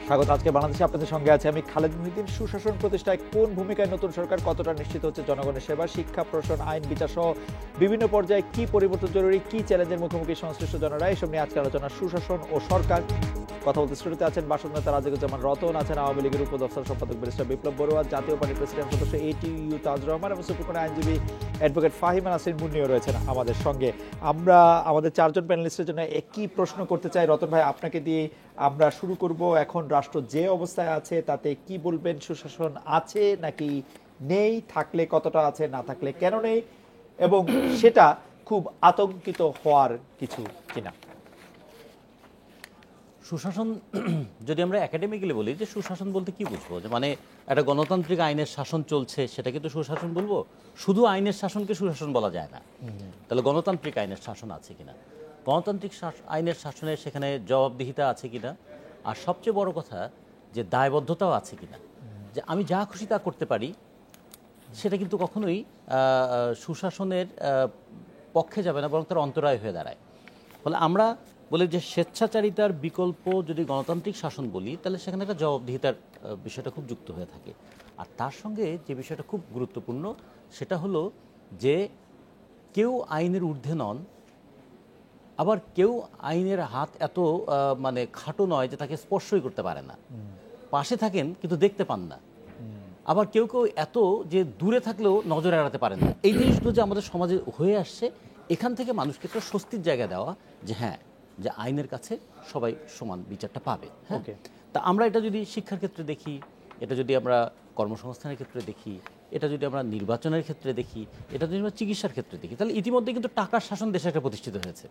স্বাগত। আজকে বাংলাদেশে আপনাদের সঙ্গে আছে আমি খালেদ মুহিউদ্দিন। সুশাসন প্রতিষ্ঠায় কোন ভূমিকায় নতুন সরকার, কতটা নিশ্চিত হচ্ছে জনগণের সেবা, শিক্ষা, প্রশাসন, আইন বিচার সহ বিভিন্ন পর্যায়ে কি পরিবর্তন জরুরি, কি চ্যালেঞ্জের মুখোমুখি সংশ্লিষ্ট জনরা, এসব নিয়ে আজকে আলোচনা। সুশাসন ও সরকার কথা বলতে স্টুডিওতে আছেন বাসদ নেতা রাজিকুজ্জামান রতন, আছেন আওয়ামী লীগের উপদপ্তর সম্পাদক ব্যারিস্টার বিপ্লব বড়ুয়া, জাতীয় পার্টির প্রেসিডেন্ট সদস্য এটিইউ তাজুর রহমান এবং সুপ্রিম কোর্টের আইনজীবী অ্যাডভোকেট ফাহিমা নাসরিন মুন্নিও রয়েছেন আমাদের সঙ্গে। আমরা আমাদের চারজন প্যানেলিস্টের জন্য একই প্রশ্ন করতে চাই। রতন ভাই, আপনাকে দিয়ে আমরা শুরু করব। এখন রাষ্ট্র যে অবস্থায় আছে তাতে কি বলবেন? সুশাসন আছে নাকি নেই? থাকলে কতটা আছে, না থাকলে কেন নেই, এবং সেটা খুব আতঙ্কিত হওয়ার কিছু কিনা? সুশাসন যদি আমরা একাডেমিক্যালি বলি যে সুশাসন বলতে কি বুঝবো, যে মানে একটা গণতান্ত্রিক আইনের শাসন চলছে সেটাকে তো সুশাসন বলবো? শুধু আইনের শাসনকে সুশাসন বলা যায় না। তাহলে গণতান্ত্রিক আইনের শাসন আছে কিনা, গণতান্ত্রিক আইনের শাসনে সেখানে জবাবদিহিতা আছে কিনা, আর সবচেয়ে বড় কথা যে দায়বদ্ধতাও আছে কিনা। যে আমি যা খুশি তা করতে পারি সেটা কিন্তু কখনোই সুশাসনের পক্ষে যাবে না, বরং তার অন্তরায় হয়ে দাঁড়ায়। ফলে আমরা বলি যে স্বেচ্ছাচারিতার বিকল্প যদি গণতান্ত্রিক শাসন বলি, তাহলে সেখানে একটা জবাবদিহিতার বিষয়টা খুব যুক্ত হয়ে থাকে। আর তার সঙ্গে যে বিষয়টা খুব গুরুত্বপূর্ণ সেটা হলো যে কেউ আইনের ঊর্ধ্বে নন, আবার কেউ আইনের হাত এত মানে খাটো নয় যে তাকে স্পর্শই করতে পারে না। পাশে থাকেন কিন্তু দেখতে পান না। আবার কেউ কেউ এত যে দূরে থাকলেও নজর এড়াতে পারেন না। এই জিনিসগুলো যে আমাদের সমাজে হয়ে আসছে, এখান থেকে মানুষকে একটা স্বস্তির জায়গা দেওয়া যে হ্যাঁ, যে আইনের কাছে সবাই সমান বিচারটা পাবে। হ্যাঁ, তা আমরা এটা যদি শিক্ষার ক্ষেত্রে দেখি, এটা যদি আমরা কর্মসংস্থানের ক্ষেত্রে দেখি, এটা যদি আমরা নির্বাচনের ক্ষেত্রে দেখি, এটা যদি আমরা চিকিৎসার ক্ষেত্রে দেখি, তাহলে ইতিমধ্যে কিন্তু টাকার শাসন দেশে একটা প্রতিষ্ঠিত হয়েছে।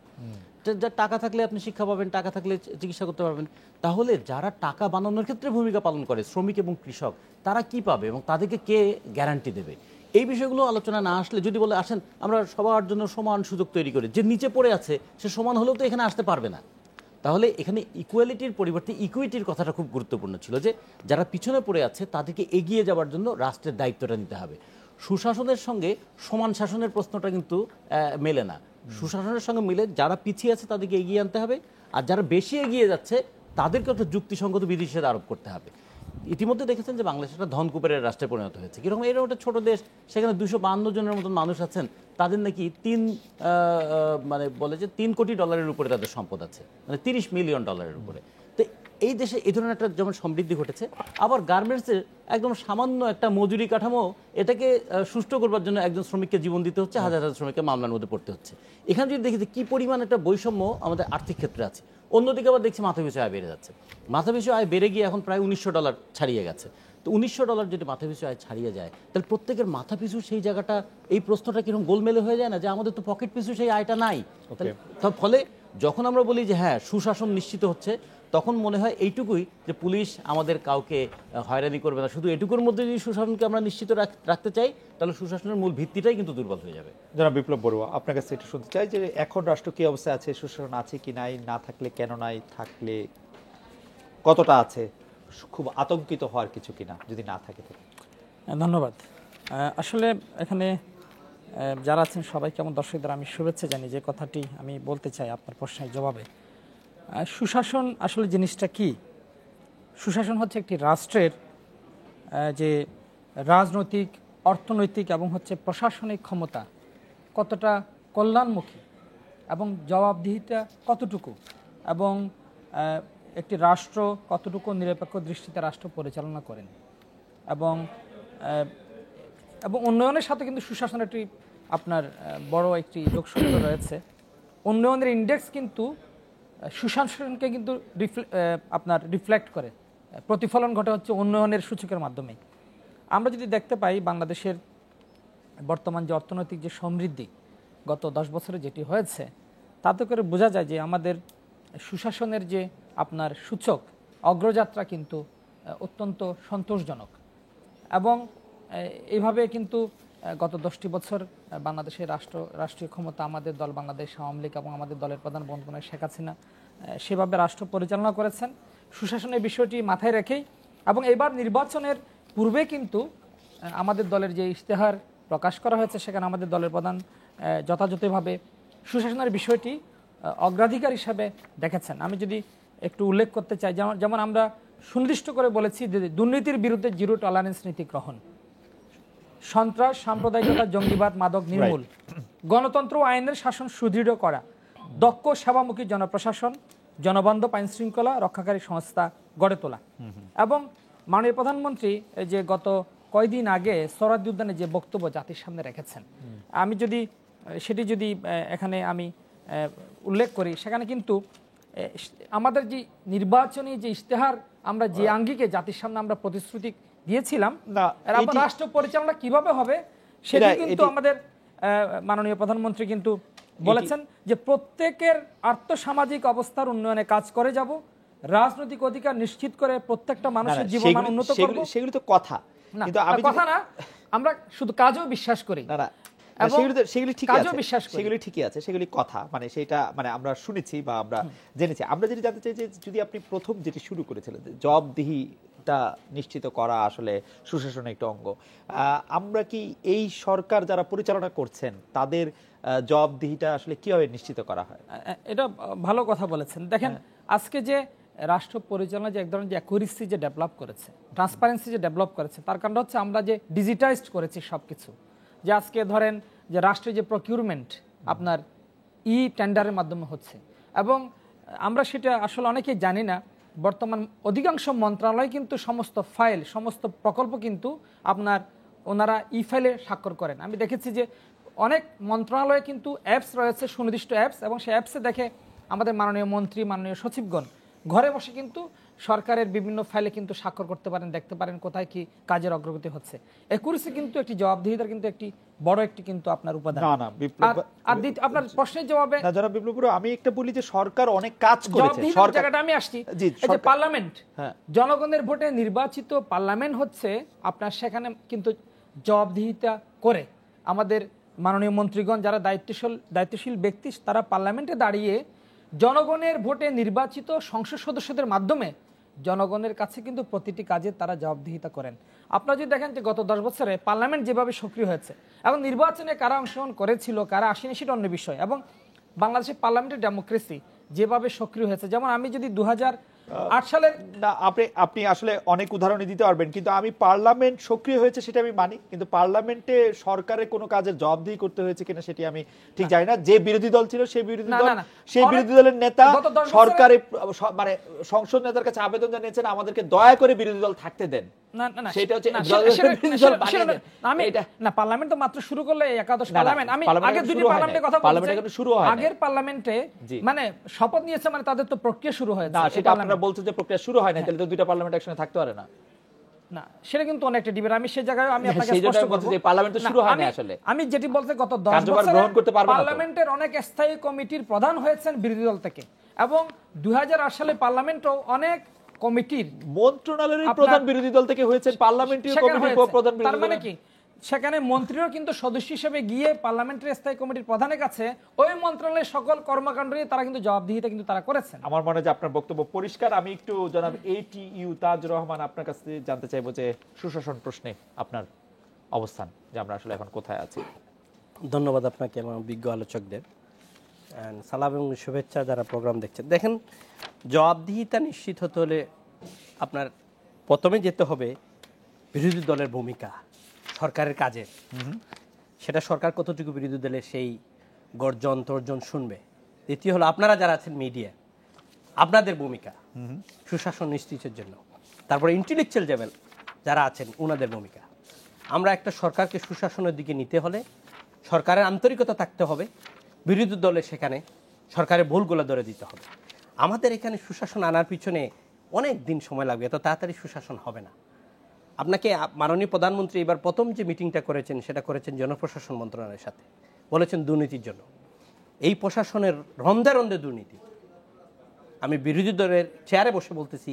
যা টাকা থাকলে আপনি শিক্ষা পাবেন, টাকা থাকলে চিকিৎসা করতে পারবেন। তাহলে যারা টাকা বানানোর ক্ষেত্রে ভূমিকা পালন করে, শ্রমিক এবং কৃষক, তারা কি পাবে এবং তাদেরকে কে গ্যারান্টি দেবে? এই বিষয়গুলো আলোচনা না আসলে, যদি বলে আসেন আমরা সবার জন্য সমান সুযোগ তৈরি করি, যে নিচে পড়ে আছে সে সমান হলেও তো এখানে আসতে পারবে না। তাহলে এখানে ইকুয়ালিটির পরিবর্তে ইকুইটির কথাটা খুব গুরুত্বপূর্ণ ছিল, যে যারা পিছনে পড়ে আছে তাদেরকে এগিয়ে যাওয়ার জন্য রাষ্ট্রের দায়িত্বটা নিতে হবে। সুশাসনের সঙ্গে সমান শাসনের প্রশ্নটা কিন্তু মেলে না। সুশাসনের সঙ্গে মিলে যারা পিছিয়ে আছে তাদেরকে এগিয়ে আনতে হবে, আর যারা বেশি এগিয়ে যাচ্ছে তাদেরকে একটা যুক্তিসঙ্গত বিধিনিষেধ আরোপ করতে হবে। ইতিমধ্যে দেখেছেন যে বাংলাদেশ একটা ধনকুবেরের রাষ্ট্রে পরিণত হয়েছে। কিরকম? এরকম একটা ছোট দেশ, সেখানে 252 জনের মতন মানুষ আছেন, তাদের নাকি মানে বলে যে $3 কোটি উপরে তাদের সম্পদ আছে, মানে $30 মিলিয়ন উপরে। তো এই দেশে এই ধরনের একটা যেমন সমৃদ্ধি ঘটেছে, আবার গার্মেন্টসের একদম সামান্য একটা মজুরি কাঠামো, এটাকে সুষ্ঠু করবার জন্য একজন শ্রমিককে জীবন দিতে হচ্ছে, হাজার হাজার শ্রমিককে মামলার মধ্যে পড়তে হচ্ছে। এখানে যদি দেখি যে কী পরিমাণ একটা বৈষম্য আমাদের আর্থিক ক্ষেত্রে আছে। অন্যদিকে আবার দেখছি মাথাপিছু আয় বেড়ে যাচ্ছে। মাথাপিছু আয় বেড়ে গিয়ে এখন প্রায় $1900 ছাড়িয়ে গেছে। তো $1900 যদি মাথাপিছু আয় ছাড়িয়ে যায়, তাহলে প্রত্যেকের মাথাপিছু সেই জায়গাটা, এই প্রশ্নটা কিরকম গোলমেলে হয়ে যায় না, যে আমাদের তো পকেট পিছু সেই আয়টা নাই। ফলে যখন আমরা বলি যে হ্যাঁ সুশাসন নিশ্চিত হচ্ছে, তখন মনে হয় এইটুকুই যে পুলিশ আমাদের কাউকে হয়রানি করবে না। শুধু এটুকুর মধ্যে যদি সুশাসনকে আমরা নিশ্চিত রাখতে চাই, তাহলে সুশাসনের মূল ভিত্তিটাই কিন্তু দুর্বল হয়ে যাবে। জনাব বিপ্লব বড়ুয়া, আপনার কাছে একটু শুনতে চাই যে এখন রাষ্ট্র কি অবস্থায় আছে, সুশাসন আছে কি নাই, না থাকলে কেন নাই, থাকলে কতটা আছে, খুব আতঙ্কিত হওয়ার কিছু কিনা যদি না থাকে? ধন্যবাদ। আসলে এখানে যারা আছেন সবাইকে, আমার দর্শকদের আমি শুভেচ্ছা জানি। যে কথাটি আমি বলতে চাই আপনার প্রশ্নের জবাবে, সুশাসন আসলে জিনিসটা কি? সুশাসন হচ্ছে একটি রাষ্ট্রের যে রাজনৈতিক, অর্থনৈতিক এবং প্রশাসনিক ক্ষমতা কতটা কল্যাণমুখী এবং জবাবদিহিতা কতটুকু, এবং একটি রাষ্ট্র কতটুকু নিরপেক্ষ দৃষ্টিতে রাষ্ট্র পরিচালনা করেন, এবং উন্নয়নের সাথে কিন্তু সুশাসনের একটি আপনার বড় একটি যোগসূত্র রয়েছে। উন্নয়নের ইন্ডেক্স কিন্তু সুশাসনকে কিন্তু আপনার রিফ্লেক্ট করে, প্রতিফলন ঘটে হচ্ছে উন্নয়নের সূচকের মাধ্যমে। আমরা যদি দেখতে পাই বাংলাদেশের বর্তমান যে অর্থনৈতিক যে সমৃদ্ধি গত 10 বছরে যেটি হয়েছে, তাতে করে বোঝা যায় যে আমাদের সুশাসনের যে আপনার সূচক অগ্রযাত্রা কিন্তু অত্যন্ত সন্তোষজনক। এবং এইভাবে কিন্তু গত 10টি বছর বাংলাদেশের রাষ্ট্রীয় ক্ষমতা আমাদের দল বাংলাদেশ আওয়ামী লীগ এবং আমাদের দলের প্রধান বঙ্গবন্ধু শেখ হাসিনা সেভাবে রাষ্ট্র পরিচালনা করেছেন। সুশাসনের বিষয়টি মাথায় রেখেই এবং এবার নির্বাচনের পূর্বে কিন্তু আমাদের দলের যে ইশতেহার প্রকাশ করা হয়েছে সেখানে আমাদের দলের প্রধান যথাযথভাবে সুশাসনের বিষয়টি অগ্রাধিকার হিসাবে দেখেছেন। আমি যদি একটু উল্লেখ করতে চাই, যেমন আমরা সুনির্দিষ্ট করে বলেছি যে দুর্নীতির বিরুদ্ধে জিরো টলারেন্স নীতি গ্রহণ, সন্ত্রাস, সাম্প্রদায়িকতা, জঙ্গিবাদ, মাদক নির্মূল, গণতন্ত্র ও আইনের শাসন সুদৃঢ় করা, দক্ষ সেবামুখী জনপ্রশাসন, জনবান্ধব আইন শৃঙ্খলা রক্ষাকারী সংস্থা গড়ে তোলা। এবং মাননীয় প্রধানমন্ত্রী এই যে গত কয়দিন আগে সোহরাওয়ার্দী উদ্যানে যে বক্তব্য জাতির সামনে রেখেছেন, আমি যদি এখানে আমি উল্লেখ করি, সেখানে কিন্তু আমাদের যে নির্বাচনী যে ইশতেহার আমরা যে আঙ্গিকে জাতির সামনে আমরা প্রতিশ্রুতি দিয়েছিলাম, রাষ্ট্র পরিচালনা কিভাবে হবে সেটা কিন্তু আমাদের মাননীয় প্রধানমন্ত্রী কিন্তু বলেছেন যে প্রত্যেকের আর্থসামাজিক অবস্থার উন্নয়নে কাজ করে যাব, রাজনৈতিক অধিকার নিশ্চিত করে প্রত্যেকটা মানুষের জীবনমান উন্নত করব। সেগুলো তো কথা, কিন্তু কথা না, আমরা শুধু কাজও বিশ্বাস করি। সেগুলি ঠিকই আছে, সেগুলি কথা, মানে সেটা মানে আমরা শুনেছি বা আমরা জেনেছি। আমরা যেটা জানতে চাই যে যদি আপনি প্রথম যেটি শুরু করেছিলেন জবাবদিহিটা নিশ্চিত করা আসলে সুশাসনের একটা অঙ্গ, আমরা কি এই সরকার যারা পরিচালনা করছেন তাদের জবাবদিহিটা আসলে কিভাবে নিশ্চিত করা হয়? এটা ভালো কথা বলেছেন। দেখেন আজকে যে রাষ্ট্র পরিচালনা যে এক ধরনের যে অ্যাকুরেসি যে ডেভেলপ করেছে, ট্রান্সপারেন্সি যে ডেভেলপ করেছে, তার কারণটা হচ্ছে আমরা যে ডিজিটাইজড করেছি সবকিছু। যে আজকে ধরেন যে রাষ্ট্রের যে প্রকিউরমেন্ট আপনার টেন্ডারের মাধ্যমে হচ্ছে, এবং আমরা সেটা আসলে অনেকেই জানি না, বর্তমান অধিকাংশ মন্ত্রণালয় কিন্তু সমস্ত ফাইল, সমস্ত প্রকল্প কিন্তু আপনার ওনারা ফাইলে স্বাক্ষর করেন। আমি দেখেছি যে অনেক মন্ত্রণালয়ে কিন্তু অ্যাপস রয়েছে, সুনির্দিষ্ট অ্যাপস, এবং সেই অ্যাপসে দেখে আমাদের মাননীয় মন্ত্রী, মাননীয় সচিবগণ ঘরে বসে কিন্তু সরকারের বিভিন্ন ফাইলে কিন্তু স্বাক্ষর করতে পারেন, দেখতে পারেন কোথায় কি কাজের অগ্রগতি হচ্ছে। একুরেসি কিন্তু একটি জবাবদিহিতার কিন্তু একটি বড় একটি কিন্তু আপনার উপাদান। আর আপনার প্রশ্নের জবাবে জনাব বিপ্লব, আমি একটা বলি যে সরকার অনেক কাজ করেছে। জায়গাটা আমি আসছি, এই যে পার্লামেন্ট, জনগণের ভোটে নির্বাচিত পার্লামেন্ট হচ্ছে আপনার, সেখানে কিন্তু জবাবদিহিতা করে আমাদের মাননীয় মন্ত্রীগণ যারা দায়িত্বশীল ব্যক্তি, তারা পার্লামেন্টে দাঁড়িয়ে জনগণের ভোটে নির্বাচিত সংসদ সদস্যদের মাধ্যমে জনগণের কাছে কিন্তু প্রতিটি কাজে তারা জবাবদিহিতা করেন। আপনারা যদি দেখেন যে গত 10 বছরে পার্লামেন্ট যেভাবে সক্রিয় হয়েছে, এবং নির্বাচনে কারা অংশগ্রহণ করেছিল কারা আসেনি সেটা অন্য বিষয়, এবং বাংলাদেশের পার্লামেন্টের ডেমোক্রেসি যেভাবে সক্রিয় হয়েছে, যেমন আমি যদি 2008 সালের আপনি আসলে অনেক উদাহরণ দিতে পারবেন, কিন্তু আমি পার্লামেন্ট সক্রিয় হয়েছে সেটা আমি মানি, কিন্তু পার্লামেন্টে সরকারের কোনো কাজের জবাবদিহি করতে হয়েছে কিনা সেটি আমি ঠিক জানি না। যে বিরোধী দল ছিল সেই বিরোধী দলের নেতা সরকারের মানে সংসদ নেতার কাছে আবেদন জানিয়েছেন আমাদেরকে দয়া করে বিরোধী দল থাকতে দেন। পার্লামেন্ট তো মাত্র শুরু করলে একাদশ পার্লামেন্ট, আমি আগের দুটি পার্লামেন্টের কথা বলছি, আগের পার্লামেন্টে মানে শপথ নিয়েছে, মানে তাদের তো প্রক্রিয়া শুরু হয়েছে। সেটা আপনারা বলছেন যে প্রক্রিয়া শুরু হয় না, তাহলে তো দুইটা পার্লামেন্ট একসঙ্গে থাকতে পারে না। না, সেটা কিন্তু অনেকটা ডিবেট। আমি সেই জায়গায় আমি আপনাকে স্পষ্ট করব যে পার্লামেন্ট তো শুরু হয় না আসলে। আমি যেটি বলতে গত 10 বছরে পার্লামেন্টের অনেক স্থায়ী কমিটির প্রধান হয়েছেন বিরোধী দল থেকে, এবং 2008 সালে পার্লামেন্টও অনেক কমিটির মন্ত্রণালয়ের প্রধান বিরোধী দল থেকে হয়েছে, পার্লামেন্টারি কমিটির প্রধান বিরোধী দল। তার মানে কি সেখানে মন্ত্রীও কিন্তু সদস্য হিসেবে গিয়ে পার্লামেন্টারি স্থায়ী কমিটির প্রধানের কাছে ওই মন্ত্রণালয়ের সকল কর্মকাণ্ড নিয়ে তারা কিন্তু জবাবদিহিতা কিন্তু তারা করেছেন। আমার মনে হয় যে আপনার বক্তব্য পরিষ্কার। আমি একটু জনাব ATU তাজুর রহমান আপনার কাছে জানতে চাইবো যে সুশাসন প্রশ্নে আপনার অবস্থান, যে আমরা আসলে এখন কোথায় আছি। ধন্যবাদ আপনাকে এবং বিজ্ঞ আলোচকদের, সালাম এবং শুভেচ্ছা যারা প্রোগ্রাম দেখছেন। দেখেন, জবাবদিহিতা নিশ্চিত হতে হলে আপনার প্রথমে যেতে হবে বিরোধী দলের ভূমিকা সরকারের কাজে, সেটা সরকার কতটুকু বিরোধী দলের সেই গর্জন তর্জন শুনবে। দ্বিতীয় হলো আপনারা যারা আছেন মিডিয়া, আপনাদের ভূমিকা সুশাসন নিশ্চিতের জন্য। তারপরে ইন্টেলেকচুয়াল লেভেল যারা আছেন ওনাদের ভূমিকা। আমরা একটা সরকারকে সুশাসনের দিকে নিতে হলে সরকারের আন্তরিকতা থাকতে হবে, বিরোধী দলে সেখানে সরকারের ভুলগুলো ধরে দিতে হবে। আমাদের এখানে সুশাসন আনার পিছনে অনেক দিন সময় লাগবে, এত তাড়াতাড়ি সুশাসন হবে না। আপনাকে মাননীয় প্রধানমন্ত্রী এবার প্রথম যে মিটিংটা করেছেন সেটা করেছেন জনপ্রশাসন মন্ত্রণালয়ের সাথে, বলেছেন দুর্নীতির জন্য। এই প্রশাসনের রন্ধে রন্ধে দুর্নীতি। আমি বিরোধী দলের চেয়ারে বসে বলতেছি,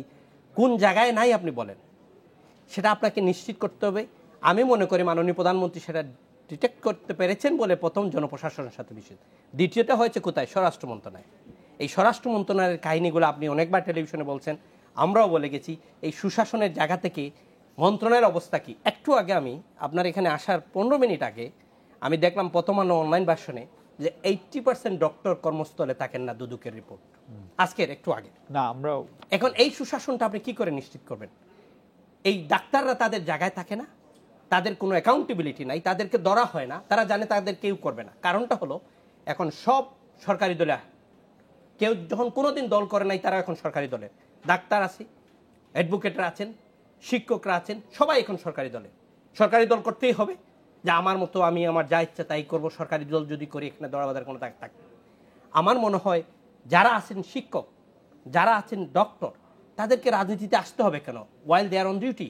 কোন জায়গায় নাই আপনি বলেন, সেটা আপনাকে নিশ্চিত করতে হবে। আমি মনে করি মাননীয় প্রধানমন্ত্রী সেটা ডিটেক্ট করতে পেরেছেন বলে প্রথম জনপ্রশাসনের সাথে বিষয়। দ্বিতীয়টা হয়েছে কোথায়? স্বরাষ্ট্র মন্ত্রণালয়। এই স্বরাষ্ট্র মন্ত্রণালয়ের কাহিনীগুলো আপনি অনেকবার টেলিভিশনে বলছেন, আমরাও বলে গেছি এই সুশাসনের জায়গা থেকে মন্ত্রণালয়ের অবস্থা কি। একটু আগে আমি আপনার এখানে আসার 15 মিনিট আগে আমি দেখলাম প্রথম আলো অনলাইন ভার্সনে যে 80% ডক্টর কর্মস্থলে থাকেন না, দুদকের রিপোর্ট আজকের একটু আগে। না আমরাও এখন এই সুশাসনটা আপনি কি করে নিশ্চিত করবেন? এই ডাক্তাররা তাদের জায়গায় থাকে না, তাদের কোনো অ্যাকাউন্টেবিলিটি নাই, তাদেরকে ধরা হয় না, তারা জানে তাদের কেউ করবে না। কারণটা হলো এখন সব সরকারি দলে, কেউ যখন কোনোদিন দল করে নাই তারা এখন সরকারি দলে, ডাক্তার আছে, অ্যাডভোকেটরা আছেন, শিক্ষকরা আছেন, সবাই এখন সরকারি দলে। সরকারি দল করতেই হবে, যে আমার মতো আমি আমার যা ইচ্ছা তাই করব, সরকারি দল যদি করি এখানে দরাবাদার কোনো দাগ থাকবে। আমার মনে হয় যারা আছেন শিক্ষক, যারা আছেন ডক্টর, তাদেরকে রাজনীতিতে আসতে হবে কেন? ওয়াইল দে আর অন ডিউটি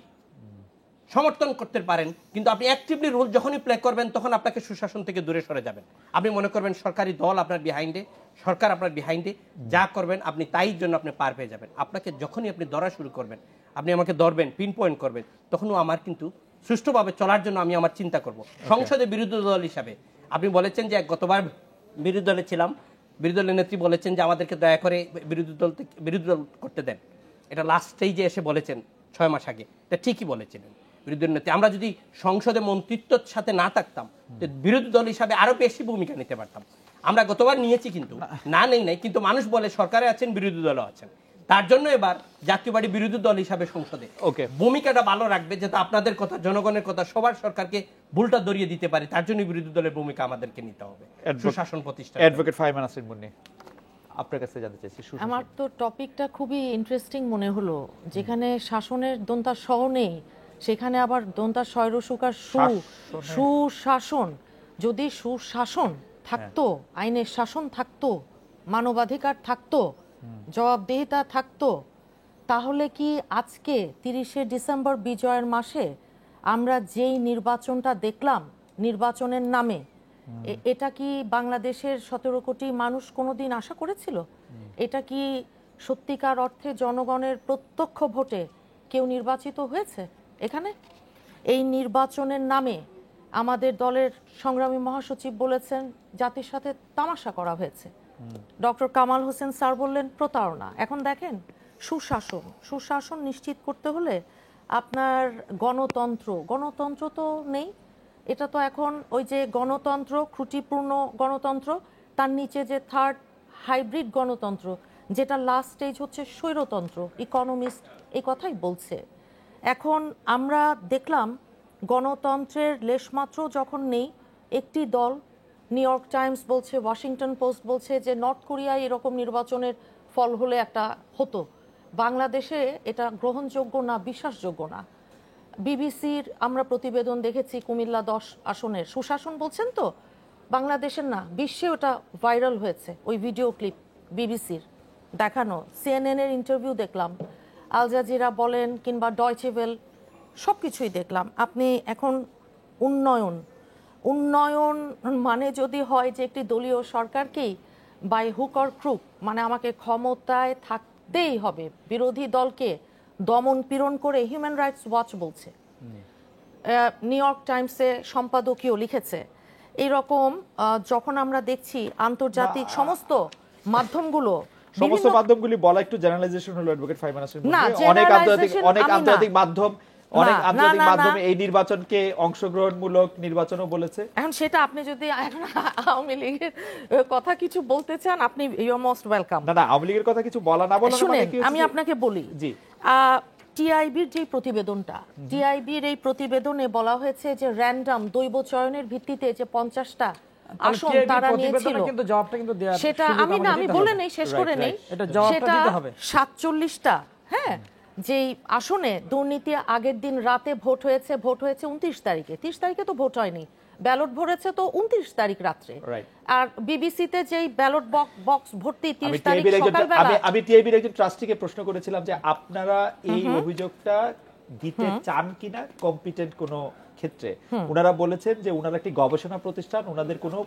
সমর্থন করতে পারেন, কিন্তু আপনি অ্যাক্টিভলি রোল যখনই প্লে করবেন তখন আপনাকে সুশাসন থেকে দূরে সরে যাবেন। আপনি মনে করবেন সরকারি দল আপনার বিহাইন্ডে, সরকার আপনার বিহাইন্ডে, যা করবেন আপনি তাই জন্য আপনি পার পেয়ে যাবেন। আপনাকে যখনই আপনি ধরা শুরু করবেন, আপনি আমাকে ধরবেন, পিন পয়েন্ট করবেন, তখনও আমার কিন্তু সুষ্ঠুভাবে চলার জন্য আমি আমার চিন্তা করব। সংসদে বিরোধী দল হিসাবে আপনি বলেছেন যে গতবার বিরোধী দলে ছিলাম, বিরোধী দলের নেত্রী বলেছেন যে আমাদেরকে দয়া করে বিরোধী দল করতে দেন। এটা লাস্ট স্টেজে এসে বলেছেন 6 মাস আগে, এটা ঠিকই বলেছিলেন বিরোধী নেত্রী। আমরা যদি সংসদে মন্ত্রিত্বের সাথে না থাকতাম, বিরোধী দল হিসাবে আরো বেশি ভূমিকা নিতে পারতাম। আমরা গতবার নিয়েছি, কিন্তু না নেই নাই, কিন্তু মানুষ বলে সরকারে আছেন, বিরোধী দলও আছেন। তার জন্য এবার জাতীয় পার্টি বিরোধী দল হিসাবে সংসদে ভূমিকাটা ভালো রাখবে, যাতে আপনাদের কথা, জনগণের কথা, সবার সরকারকে ভুলটা ধরিয়ে দিতে পারে। তার জন্য বিরোধী দলের ভূমিকা আমাদেরকে নিতে হবে সুশাসন প্রতিষ্ঠা। অ্যাডভোকেট ফাহিমা নাসরিন মুন্নি, আপনার কাছে জানতে চাইছি। আমার তো টপিকটা খুবই ইন্টারেস্টিং মনে হলো, যেখানে শাসনের দন্তা স নেই, সেখানে আবার দন্তা শয়রসুকার সুশাসন। যদি সুশাসন থাকতো, আইনের শাসন থাকতো, মানবাধিকার থাকতো, জবাবদিহিতা থাকতো, তাহলে কি আজকে 30শে ডিসেম্বর বিজয়ের মাসে আমরা যেই নির্বাচনটা দেখলাম, নির্বাচনের নামে, এটা কি বাংলাদেশের 17 কোটি মানুষ কোনোদিন আশা করেছিল? এটা কি সত্যিকার অর্থে জনগণের প্রত্যক্ষ ভোটে কেউ নির্বাচিত হয়েছে? এখানে এই নির্বাচনের নামে আমাদের দলের সংগ্রামী মহাসচিব বলেছেন জাতির সাথে তামাশা করা হয়েছে। ডক্টর কামাল হোসেন স্যার বললেন প্রতারণা। এখন দেখেন, সুশাসন নিশ্চিত করতে হলে আপনার গণতন্ত্র তো নেই। এটা তো এখন ওই যে গণতন্ত্র, ত্রুটিপূর্ণ গণতন্ত্র, তার নিচে যে থার্ড হাইব্রিড গণতন্ত্র, যেটা লাস্ট স্টেজ হচ্ছে স্বৈরতন্ত্র। ইকোনমিস্ট এই কথাই বলছে। এখন আমরা দেখলাম গণতন্ত্রের লেশমাত্র যখন নেই, একটি দল, নিউ ইয়র্ক টাইমস বলছে, ওয়াশিংটন পোস্ট বলছে যে নর্থ কোরিয়ায় এরকম নির্বাচনের ফল হলে একটা হতো, বাংলাদেশে এটা গ্রহণযোগ্য না, বিশ্বাসযোগ্য না। বিবিসির আমরা প্রতিবেদন দেখেছি কুমিল্লা 10 আসনের সুশাসন বলছেন, তো বাংলাদেশের না, বিশ্বে ওটা ভাইরাল হয়েছে, ওই ভিডিও ক্লিপ বিবিসির দেখানো। CNN এর ইন্টারভিউ দেখলাম, আল জাজিরা বলেন কিংবা ডয়চে ওয়েল, সব কিছুই দেখলাম। আপনি এখন উন্নয়ন মানে যদি হয় যে একটি দলীয় সরকারকেই বাই হুক অর ক্রুক, মানে আমাকে ক্ষমতায় থাকতেই হবে, বিরোধী দলকে দমন পীড়ন করে, হিউম্যান রাইটস ওয়াচ বলছে, নিউ ইয়র্ক টাইমসে সম্পাদকীয় লিখেছে। এইরকম যখন আমরা দেখছি আন্তর্জাতিক সমস্ত মাধ্যমগুলো, সমস্ত মাধ্যমগুলি বলা একটু জেনারেলাইজেশন হলো অ্যাডভোকেট ফাহিমা নাসরিন মুন্নি। অনেক আন্তর্জাতিক মাধ্যম এই নির্বাচনকে অংশগ্রহণমূলক নির্বাচনও বলেছে। এখন সেটা আপনি যদি এখন আওয়ামী লীগের কথা কিছু বলতে চান, আপনি ইউ আর মোস্ট ওয়েলকাম। না, আওয়ামী লীগের কথা কিছু বলা না বলা শুনেন, আমি আপনাকে বলি, জি, টিআইবির যে প্রতিবেদনটা, টিআইবির এই প্রতিবেদনে বলা হয়েছে যে র্যান্ডম দৈব চয়নের ভিত্তিতে যে 50টা আসন তারা নিয়েছিল, কিন্তু জবাবটা কিন্তু দেয়া, সেটা আমি বলে নেই, শেষ করে নেই, সেটা 47টা, হ্যাঁ, যেই আসনে দুর্নীতি আগের দিন রাতে ভোট হয়েছে 29 তারিখে, 30 তারিখে তো ভোট হয়নি, ব্যালট ভরেছে তো 29 তারিখ রাত্রে। আর বিবিসিতে যেই ব্যালট বক্স ভর্তি 30 তারিখ সকালবেলা। আমি টিআইবির একজন ট্রাস্টিকে প্রশ্ন করেছিলাম যে আপনারা এই অভিযোগটা দিতে চান কিনা কম্পিটেন্ট কোনো ক্ষেত্রে। ওনারা বলেছেন যে ওনারা একটি গবেষণা প্রতিষ্ঠান, ওনাদের কোনো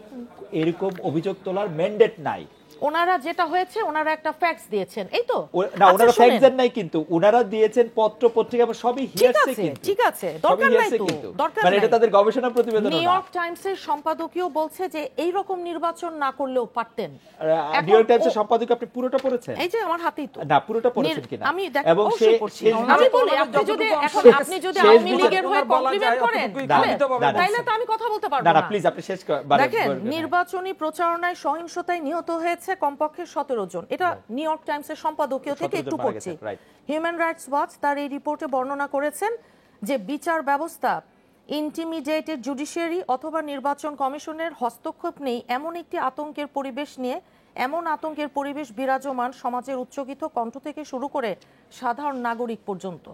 এরকম অভিযোগ তোলার ম্যান্ডেট নাই। ওনারা যেটা হয়েছে ওনারা একটা ফ্যাক্টস দিয়েছেন, এই তো। না, আচ্ছা, ওনারা শুনেন। ফ্যাক্ট দেন নাই, কিন্তু ওনারা দিয়েছেন পত্র পত্রিকা এবং সবই ঠিক হিয়ারসে, আছে, কিন্তু ঠিক আছে, সবই দরকার নাই hearsay তো, কিন্তু। দরকার মানে এটা নাই। তাদের গবেষণা প্রতিবেদন নিউ না। ইয়র্ক টাইমসের সম্পাদকীয় বলছে যে এই রকম নির্বাচন না করলেও পারতেন। এখন নিউ ইয়র্ক টাইমসের ও- সম্পাদক আপনি পুরোটা পড়েছেন? এই যে আমার হাতেই তো। না, পুরোটা পড়েছেন কিনা? আমি দেখ এবং অবশ্যই পড়ছি। শেষ আমি বিচার- বলি আপনি যদি যতটুকু এখন শেষ- আপনি যদি শেষ আওয়ামী বিচার- লীগের হয়ে বলা যায় কমপ্লিমেন্ট করেন অতটুকুই না, লিখিতভাবে না, না, তাইলে তো আমি কথা বলতে পারবো না না। না প্লিজ আপনি শেষ দেখেন, নির্বাচনী প্রচারণায় সহিংসতায় নিহত হয়েছে কমপক্ষে 17 জন। এটা নিউ ইয়র্ক টাইমসের সম্পাদকীয় থেকে 17 জন একটু মারা পড়ছি। গেছে, right. হিউম্যান রাইটস ওয়াচ তার এই রিপোর্টে বর্ণনা করেছেন যে বিচার ব্যবস্থা, ইন্টিমিডিয়েটেড জুডিশিয়ারি অথবা নির্বাচন কমিশনের হস্তক্ষেপ নেই এমন একটি আতঙ্কের পরিবেশ নিয়ে, এমন আতঙ্কের পরিবেশ বিরাজমান সমাজের উচ্চকিত কণ্ঠ থেকে শুরু করে সাধারণ নাগরিক পর্যন্ত।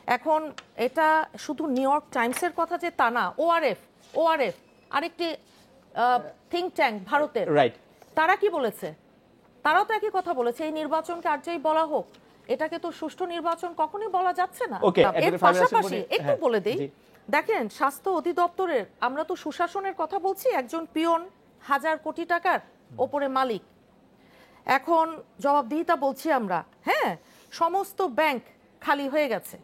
এখন এটা শুধু নিউ ইয়র্ক টাইমসের কথা যে তা না, ওআরএফ আরেকটি থিঙ্ক ট্যাঙ্ক ভারতের, রাইট। তারা কি বলেছে? তারাও তো একই কথা বলেছে, এই নির্বাচনকে আর যেই বলা হোক এটাকে তো সুষ্ঠু নির্বাচন কখনোই বলা যাচ্ছে না। Okay, এর একদম ফাইনাল পাশাপাশি বলি- একটু হ্যাঁ, বলে দেই, জি। দেখেন স্বাস্থ্য অধিদপ্তরের, আমরা তো সুশাসনের কথা বলছি, একজন পিয়ন 1000 কোটি টাকার ওপরে মালিক। এখন জবাবদিহিতা বলছি আমরা, হ্যাঁ, সমস্ত ব্যাংক খালি হয়ে গেছে।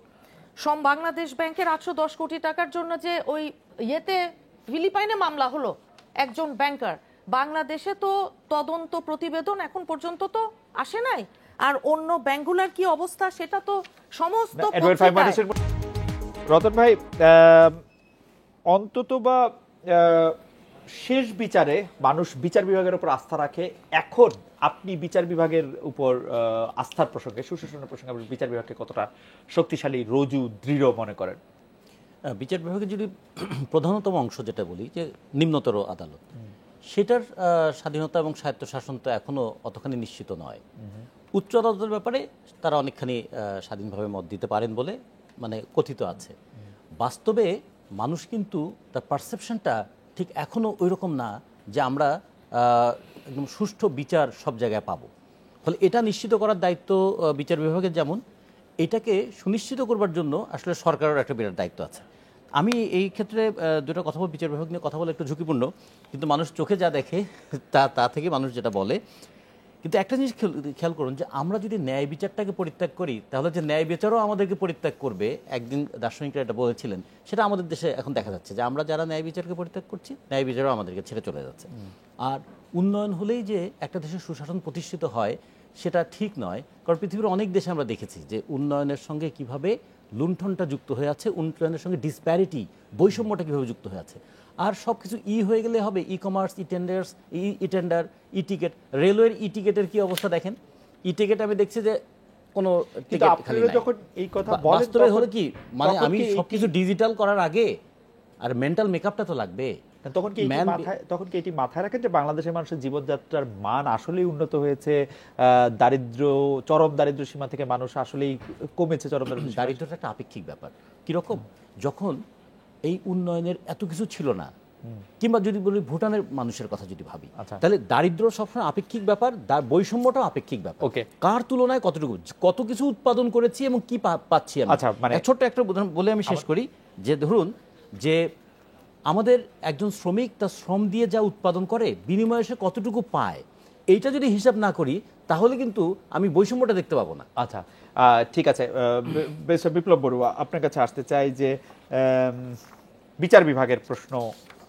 বাংলাদেশ ব্যাংকের 810 কোটি টাকার জন্য যে ওই ইয়েতে ফিলিপাইনে মামলা হলো একজন ব্যাংকার, বাংলাদেশে তো তদন্ত প্রতিবেদন এখন পর্যন্ত তো আসে নাই। আর অন্য ব্যাংকগুলোর কি অবস্থা সেটা তো সমস্ত এডওয়ার্ড পত্রিকায়- ফাইমানিসের রতন ভাই, অন্তত বা শেষ বিচারে মানুষ বিচার বিভাগের উপর আস্থা রাখে। এখন আপনি বিচার বিভাগের উপর আস্থার প্রসঙ্গে, সুশাসনের প্রসঙ্গে আপনি বিচার বিভাগকে কতটা শক্তিশালী, রজু, দৃঢ় মনে করেন? বিচার বিভাগের যদি প্রধানতম অংশ যেটা বলি যে নিম্নতর আদালত, সেটার স্বাধীনতা এবং স্বায়ত্তশাসন তো এখনো অতখানি নিশ্চিত নয়। উচ্চ আদালতের ব্যাপারে তারা অনেকখানি স্বাধীনভাবে মত দিতে পারেন বলে মানে কথিত আছে। বাস্তবে মানুষ কিন্তু তার পারসেপশনটা ঠিক এখনো ওই রকম না যে আমরা একদম সুষ্ঠু বিচার সব জায়গায় পাবো। ফলে এটা নিশ্চিত করার দায়িত্ব বিচার বিভাগের, যেমন এটাকে সুনিশ্চিত করবার জন্য আসলে সরকারের একটা বিরাট দায়িত্ব আছে। আমি এই ক্ষেত্রে দুটো কথা বল, বিচার বিভাগ নিয়ে কথা বলে একটু ঝুঁকিপূর্ণ, কিন্তু মানুষ চোখে যা দেখে তা থেকে মানুষ যেটা বলে। কিন্তু একটা জিনিস খেয়াল করুন যে আমরা যদি ন্যায় বিচারটাকে পরিত্যাগ করি, তাহলে যে ন্যায় বিচারও আমাদেরকে পরিত্যাগ করবে, একদিন দার্শনিকরা এটা বলেছিলেন, সেটা আমাদের দেশে এখন দেখা যাচ্ছে যে আমরা যারা ন্যায় বিচারকে পরিত্যাগ করছি, ন্যায় বিচারও আমাদেরকে ছেড়ে চলে যাচ্ছে। আর উন্নয়ন হলেই যে একটা দেশের সুশাসন প্রতিষ্ঠিত হয় সেটা ঠিক নয়, কারণ পৃথিবীর অনেক দেশে আমরা দেখেছি যে উন্নয়নের সঙ্গে কিভাবে লুণ্ঠনটা যুক্ত হয়ে আছে, উন্নয়নের সঙ্গে ডিসপ্যারিটি, বৈষম্যটা কীভাবে যুক্ত হয়ে আছে। আর সব কিছু হয়ে গেলে হবে, ই কমার্স, ই টেন্ডার, ই টিকিট, রেলওয়ের ই টিকিটের কি অবস্থা দেখেন। ই টিকিট আমি দেখছি যে কোনো টিকিট খালি নাই। যখন এই কথা বলেন বাস্তবে হলো কি, মানে তখন আমি কি সবকিছু ডিজিটাল করার আগে আর মেন্টাল মেকআপটা তো লাগবে। তখন কি এটি মাথায় রাখেন যে বাংলাদেশের মানুষের জীবনযাত্রার মান আসলেই উন্নত হয়েছে, চরম দারিদ্র সীমা থেকে মানুষ আসলেই কমেছে, চরম দারিদ্রটা একটা আপেক্ষিক ব্যাপার। কিরকম, যখন এই উন্নয়নের এত কিছু ছিল না, কিংবা যদি বলি ভুটানের মানুষের কথা যদি ভাবি, তাহলে দারিদ্র সবসময় আপেক্ষিক ব্যাপার, বৈষম্যটাও আপেক্ষিক ব্যাপার। ওকে, কার তুলনায় কত কিছু উৎপাদন করেছি এবং কি পাচ্ছি আমি। আচ্ছা, মানে ছোট্ট একটা উদাহরণ বলে আমি শেষ করি, যে ধরুন যে আমাদের একজন শ্রমিক তার শ্রম দিয়ে যা উৎপাদন করে বিনিময়ে সে কতটুকু পায়, এইটা যদি হিসাব না করি তাহলে কিন্তু আমি বৈষম্যটা দেখতে পাবো না। আচ্ছা, ঠিক আছে। বিপ্লব বড়ুয়া, আপনার কাছে আসতে চাই যে বিচার বিভাগের প্রশ্ন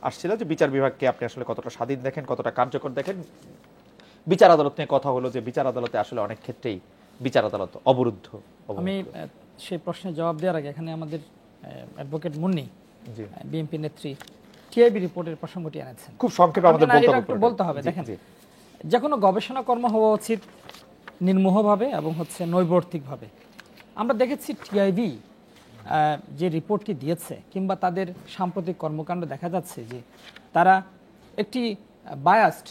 আসছিল যে বিচার বিভাগকে আপনি আসলে কতটা স্বাধীন দেখেন, কতটা কার্যকর দেখেন। বিচার আদালত নিয়ে কথা হলো যে বিচার আদালতে আসলে অনেক ক্ষেত্রেই বিচার আদালত অবরুদ্ধ। আমি সেই প্রশ্নের জবাব দেওয়ার আগে এখানে আমাদের অ্যাডভোকেট মুন্নি, বিএনপি নেত্রী, টিআইবি রিপোর্টের প্রসঙ্গটি এনেছেন। খুব সংক্ষেপে আমাদের বলতে হবে। দেখেন, যে কোনো গবেষণা কর্ম হওয়া উচিত নির্মোহভাবে এবং নৈবর্তিকভাবে। আমরা দেখেছি টিআইবি যে রিপোর্টটি দিয়েছে, কিংবা তাদের সাম্প্রতিক কর্মকাণ্ড দেখা যাচ্ছে যে তারা একটি বায়াসড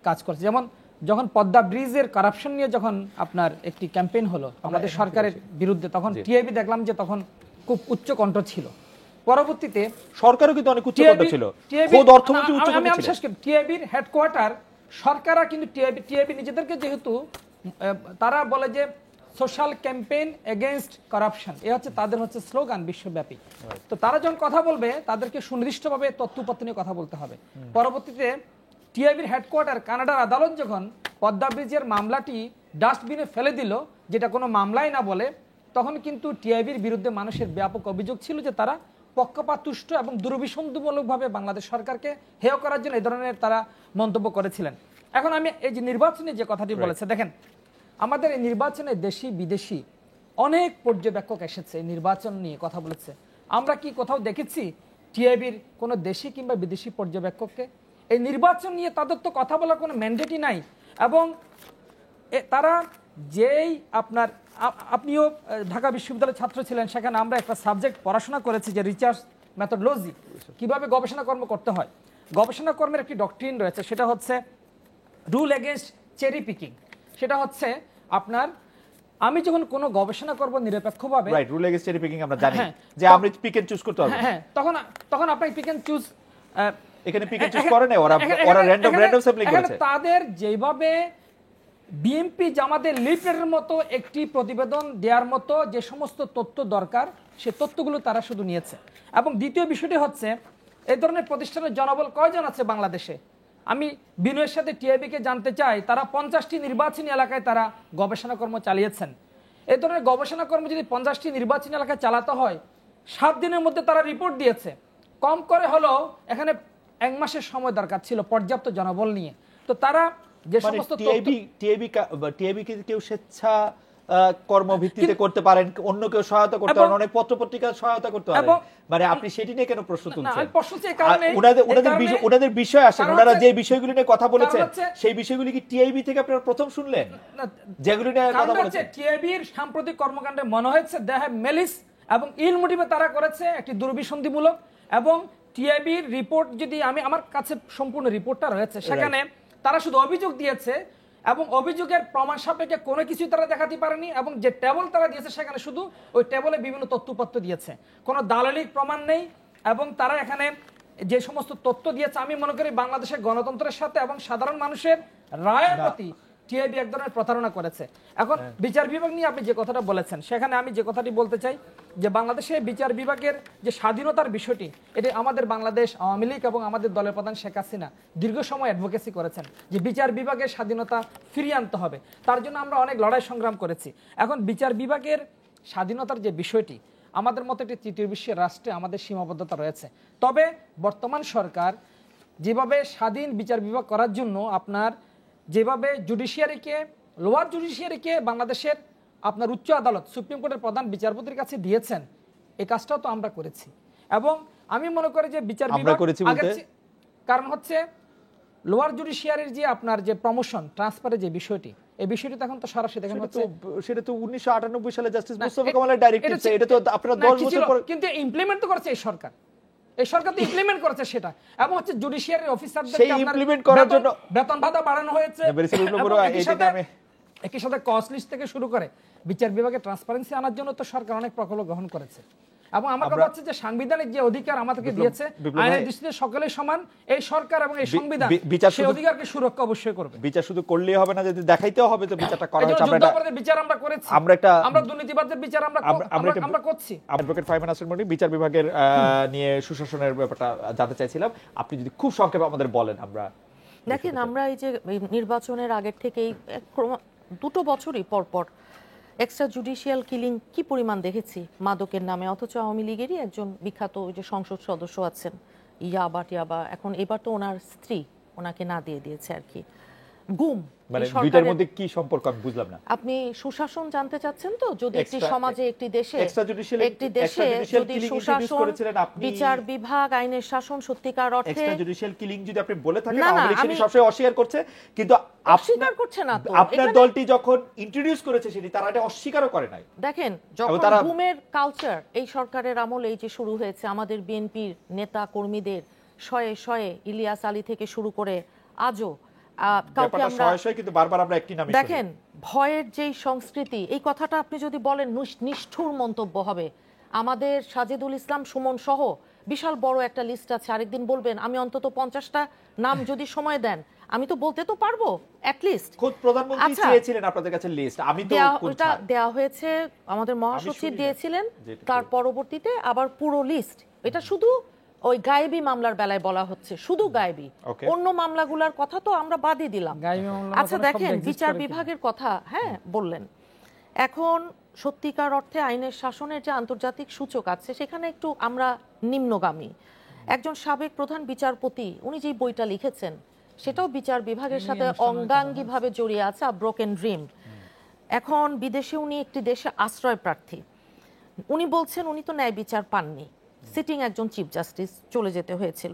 কাজ করছে। যেমন যখন পদ্মা ব্রিজের কারাপশন নিয়ে যখন আপনার একটি ক্যাম্পেইন হলো আমাদের সরকারের বিরুদ্ধে, তখন টিআইবি দেখলাম যে তখন খুব উচ্চ কণ্ঠ ছিল। পরবর্তীতে সরকারও কিন্তু অনেক উচ্চ কণ্ঠ ছিল, খোদ অর্থমন্ত্রী উচ্চ কণ্ঠ ছিল। টিআইবির হেডকোয়ার্টার সরকাররা কিন্তু টিআইবি নিজেদেরকে যেহেতু তারা বলে যে সোশ্যাল ক্যাম্পেইন এগেইনস্ট কারাপশন, এ হচ্ছে তাদের স্লোগান বিশ্বব্যাপী। তো তারা যখন কথা বলবে তাদেরকে সুনির্দিষ্টভাবে তথ্যপত্র নিয়ে কথা বলতে হবে। পরবর্তীতে টিআইবির হেডকোয়ার্টার কানাডার আদালত যখন পদ্মা ব্রিজের মামলাটি ডাস্টবিনে ফেলে দিল, যেটা কোনো মামলাই না বলে, তখন কিন্তু টিআইবির বিরুদ্ধে মানুষের ব্যাপক অভিযোগ ছিল যে তারা পক্ষপাতদুষ্ট এবং দুরভিসন্ধিমূলকভাবে বাংলাদেশ সরকারকে হেয় করার জন্য এই ধরনের তারা মন্তব্য করেছিলেন। এখন আমি এই যে নির্বাচনে যে কথাটি বলেছে, দেখেন আমাদের এই নির্বাচনে দেশি বিদেশি অনেক পর্যবেক্ষক এসেছে, এই নির্বাচন নিয়ে কথা বলেছে। আমরা কি কোথাও দেখেছি টিআইবির কোনো দেশি কিংবা বিদেশি পর্যবেক্ষককে? এই নির্বাচন নিয়ে তাদের তো কথা বলার কোনো ম্যান্ডেটই নাই। এবং তারা যেই আপনিও ঢাকা বিশ্ববিদ্যালয়ের ছাত্র ছিলেন, সেখানে আমরা একটা সাবজেক্ট পড়াশোনা করেছি যে রিসার্চ মেথোডোলজি, কিভাবে গবেষণা কর্ম করতে হয়। গবেষণা কর্মের একটি ডক্ট্রিন রয়েছে, সেটা হচ্ছে রুল এগেইনস্ট চেরি পিকিং। সেটা হচ্ছে আপনার, আমি যখন কোনো গবেষণা করব নিরপেক্ষভাবে, right, rule against cherry picking আমরা জানি যে আমরা পিক এন্ড চুজ করতে হবে। হ্যাঁ, তখন আপনাকে পিক এন্ড চুজ, এখানে পিক এন্ড চুজ করে না, ওরা র‍্যান্ডম স্যাম্পলিং করেছে। তাদের যেভাবে বিএনপি জামাতের লিফলেটের মতো একটি প্রতিবেদন দেওয়ার মতো যে সমস্ত তথ্য দরকার, সে তথ্যগুলো তারা শুধু নিয়েছে। এবং দ্বিতীয় বিষয়টি হচ্ছে, এই ধরনের প্রতিষ্ঠানের জনবল কয়জন আছে বাংলাদেশে? আমি বিনয়ের সাথে টিআইবিকে জানতে চাই, তারা 50টি নির্বাচনী এলাকায় তারা গবেষণা কর্ম চালিয়েছেন। এই ধরনের গবেষণা কর্ম যদি 50টি নির্বাচনী এলাকায় চালাতে হয়, 7 দিনের মধ্যে তারা রিপোর্ট দিয়েছে। কম করে হলেও এখানে 1 মাসের সময় দরকার ছিল পর্যাপ্ত জনবল নিয়ে। তো তারা যে সমস্ত টিআইবি কেউ স্বেচ্ছা কর্মভিত্তিতে করতে পারেন, অন্য কেউ সহায়তা করতে পারেন, অনেক পত্র-পত্রিকা সহায়তা করতে পারেন, মানে আপনি সেটি নিয়ে কেন প্রশ্ন তুলছেন? ওনাদের বিষয় আসেন, ওনারা যে বিষয়গুলি নিয়ে কথা বলেছেন সেই বিষয়গুলি কি টিআইবি থেকে আপনারা প্রথম শুনলেন? যেগুলি নিয়ে কথা বলেছেন টিআইবির সাম্প্রতিক কর্মকাণ্ডে মনে হয়েছে দে হ্যাভ মেলিস এবং ইল মোটিভে তারা করেছে একটি দুর্বিসন্ধিমূলক। এবং টিআইবির রিপোর্ট যদি আমার কাছে সম্পূর্ণ রিপোর্টটা রয়েছে, সেখানে তারা শুধু অভিযোগ দিয়েছে এবং অভিযোগের প্রমাণ সাপেক্ষে কোনো কিছু তারা দেখাতে পারেনি। এবং যে টেবল তারা দিয়েছে, সেখানে শুধু ওই টেবলে বিভিন্ন তথ্যপত্র দিয়েছে, কোনো দালালিক প্রমাণ নেই। এবং তারা এখানে যে সমস্ত তথ্য দিয়েছে, আমি মনে করি বাংলাদেশের গণতন্ত্রের সাথে এবং সাধারণ মানুষের রায়ের প্রতি টিআইবি এক ধরনের প্রতারণা করেছে। এখন বিচার বিভাগ নিয়ে আপনি যে কথাটা বলেছেন, সেখানে আমি যে কথাটি বলতে চাই যে বাংলাদেশে বিচার বিভাগের যে স্বাধীনতার বিষয়টি, এটি আমাদের বাংলাদেশ আওয়ামী লীগ এবং আমাদের দলের প্রধান শেখ হাসিনা দীর্ঘ সময় অ্যাডভোকেসি করেছেন যে বিচার বিভাগের স্বাধীনতা ফিরিয়ে আনতে হবে। তার জন্য আমরা অনেক লড়াই সংগ্রাম করেছি। এখন বিচার বিভাগের স্বাধীনতার যে বিষয়টি, আমাদের মতো একটি তৃতীয় বিশ্বের রাষ্ট্রে আমাদের সীমাবদ্ধতা রয়েছে। তবে বর্তমান সরকার যেভাবে স্বাধীন বিচার বিভাগ করার জন্য যেভাবে জুডিশিয়ারিকে, লোয়ার জুডিশিয়ারিকে বাংলাদেশের উচ্চ আদালত সুপ্রিম কোর্টের প্রধান বিচারপতির কাছে দিয়েছেন, এই কাজটাও তো আমরা করেছি। এবং আমি মনে করি যে বিচার বিভাগ কারণ হচ্ছে লোয়ার জুডিশিয়ারির যে প্রমোশন ট্রান্সফারের যে বিষয়টি, এই বিষয়টি তখন তো সরাসরি দেখেন হচ্ছে, সেটা তো 1998 সালে জাস্টিস মুস্তাফা কামালের ডাইরেক্টিভ, এটা তো আপনারা 10 বছর পর, কিন্তু ইমপ্লিমেন্ট তো করেছে এই সরকার তো ইমপ্লিমেন্ট করেছে সেটা। এবং হচ্ছে জুডিশিয়ারি অফিসারদের সেই ইমপ্লিমেন্ট করার জন্য বেতন ভাতা বাড়ানো হয়েছে, একই সাথে কস্ট লিস্ট থেকে শুরু করে বিচার বিভাগে ট্রান্সপারেন্সি আনার জন্য তো সরকার অনেক প্রকল্প গ্রহণ করেছে। এবং আমার কথা হচ্ছে যে সাংবিধানিক যে অধিকার আমাদেরকে দিয়েছে, আইনের দৃষ্টিতে সকলেই সমান, এই সরকার এবং এই সংবিধান সেই অধিকারকে সুরক্ষা অবশ্যই করবে। বিচার শুধু করলেই হবে না, যদি দেখাইতেও হবে তো বিচারটা করা হচ্ছে। বিচার আমরা করেছি, আমরা দুর্নীতিবাজদের বিচার আমরা করছি। অ্যাডভোকেট ফাইমান নাসির মনি, বিচার বিভাগের নিয়ে সুশাসনের ব্যাপারটা জানতে চাইছিলাম, আপনি যদি খুব সংক্ষেপে আমাদের বলেন। দেখেন, আমরা এই যে নির্বাচনের আগের থেকেই 2 বছরই পর এক্সট্রা জুডিশিয়াল কিলিং কি পরিমাণ দেখেছি মাদকের নামে, অথচ আওয়ামী লীগেরই একজন বিখ্যাত ওই যে সংসদ সদস্য আছেন ইয়াবা, এখন এবার তো ওনার স্ত্রী ওনাকে না দিয়ে দিয়েছে আর কি, গুম। মানে দুইটার মধ্যে কি সম্পর্ক আমি বুঝলাম না। আপনি সুশাসন জানতে চাচ্ছেন তো? যদি একটি সমাজে একটি দেশে যদি সুশাসন, বিচার বিভাগ, আইনের শাসন সত্যিকার অর্থে এক্সট্রা জুডিশিয়াল কিলিং যদি আপনি বলে থাকেন, আওয়ামী লীগ সেটি সবসময় অস্বীকার করছে, কিন্তু অস্বীকার করছে না তো। আপনার দলটি যখন ইন্ট্রোডিউস করেছে সেটি তারা এটা অস্বীকারও করে নাই। দেখেন, যখন গুমের কালচার এই সরকারের আমলে এই যে শুরু হয়েছে, আমাদের বিএনপির নেতা কর্মীদের শয়ে শয়ে, ইলিয়াস আলী থেকে শুরু করে আজও দেখেন, ভয়ের যেই সংস্কৃতি, এই কথাটা আপনি যদি বলেন নিষ্ঠুর মন্তব্য হবে। আমাদের সাজেদুল ইসলাম সুমন সহ বিশাল বড় একটা লিস্ট আছে, আরেকদিন বলবেন। আমি অন্তত 50টা নাম যদি সময় দেন আমি তো বলতে তো পারবো অ্যাটলিস্ট। খোদ প্রধানমন্ত্রী চেয়েছিলেন আপনাদের কাছে লিস্ট, আমি তো ওটা দেয়া হয়েছে, আমাদের মহাসচিব দিয়েছিলেন, তার পরবর্তীতে আবার পুরো লিস্ট। এটা শুধু ওই গায়েবী মামলার বেলায় বলা হচ্ছে, শুধু গায়েবী, Okay. অন্য মামলাগুলোর কথা তো আমরা বাদই দিলাম। গায়েবী মামলার আচ্ছা মতো না, দেখেন, শব্দ exist বিচার করে কিনা? বিভাগের কথা হ্যাঁ বললেন, এখন সত্যিকার অর্থে আইনের শাসনের যে আন্তর্জাতিক সূচক আছে সেখানে একটু আমরা নিম্নগামী। একজন সাবেক প্রধান বিচারপতি উনি যে বইটা লিখেছেন সেটাও বিচার বিভাগের সাথে অঙ্গাঙ্গিভাবে জড়িয়ে আছে, আ ব্রোকেন ড্রিম। এখন বিদেশে উনি একটি দেশে আশ্রয় প্রার্থী, উনি বলছেন উনি তো ন্যায় বিচার পাননি, সিটিং একজন চিফ জাস্টিস চলে যেতে হয়েছিল।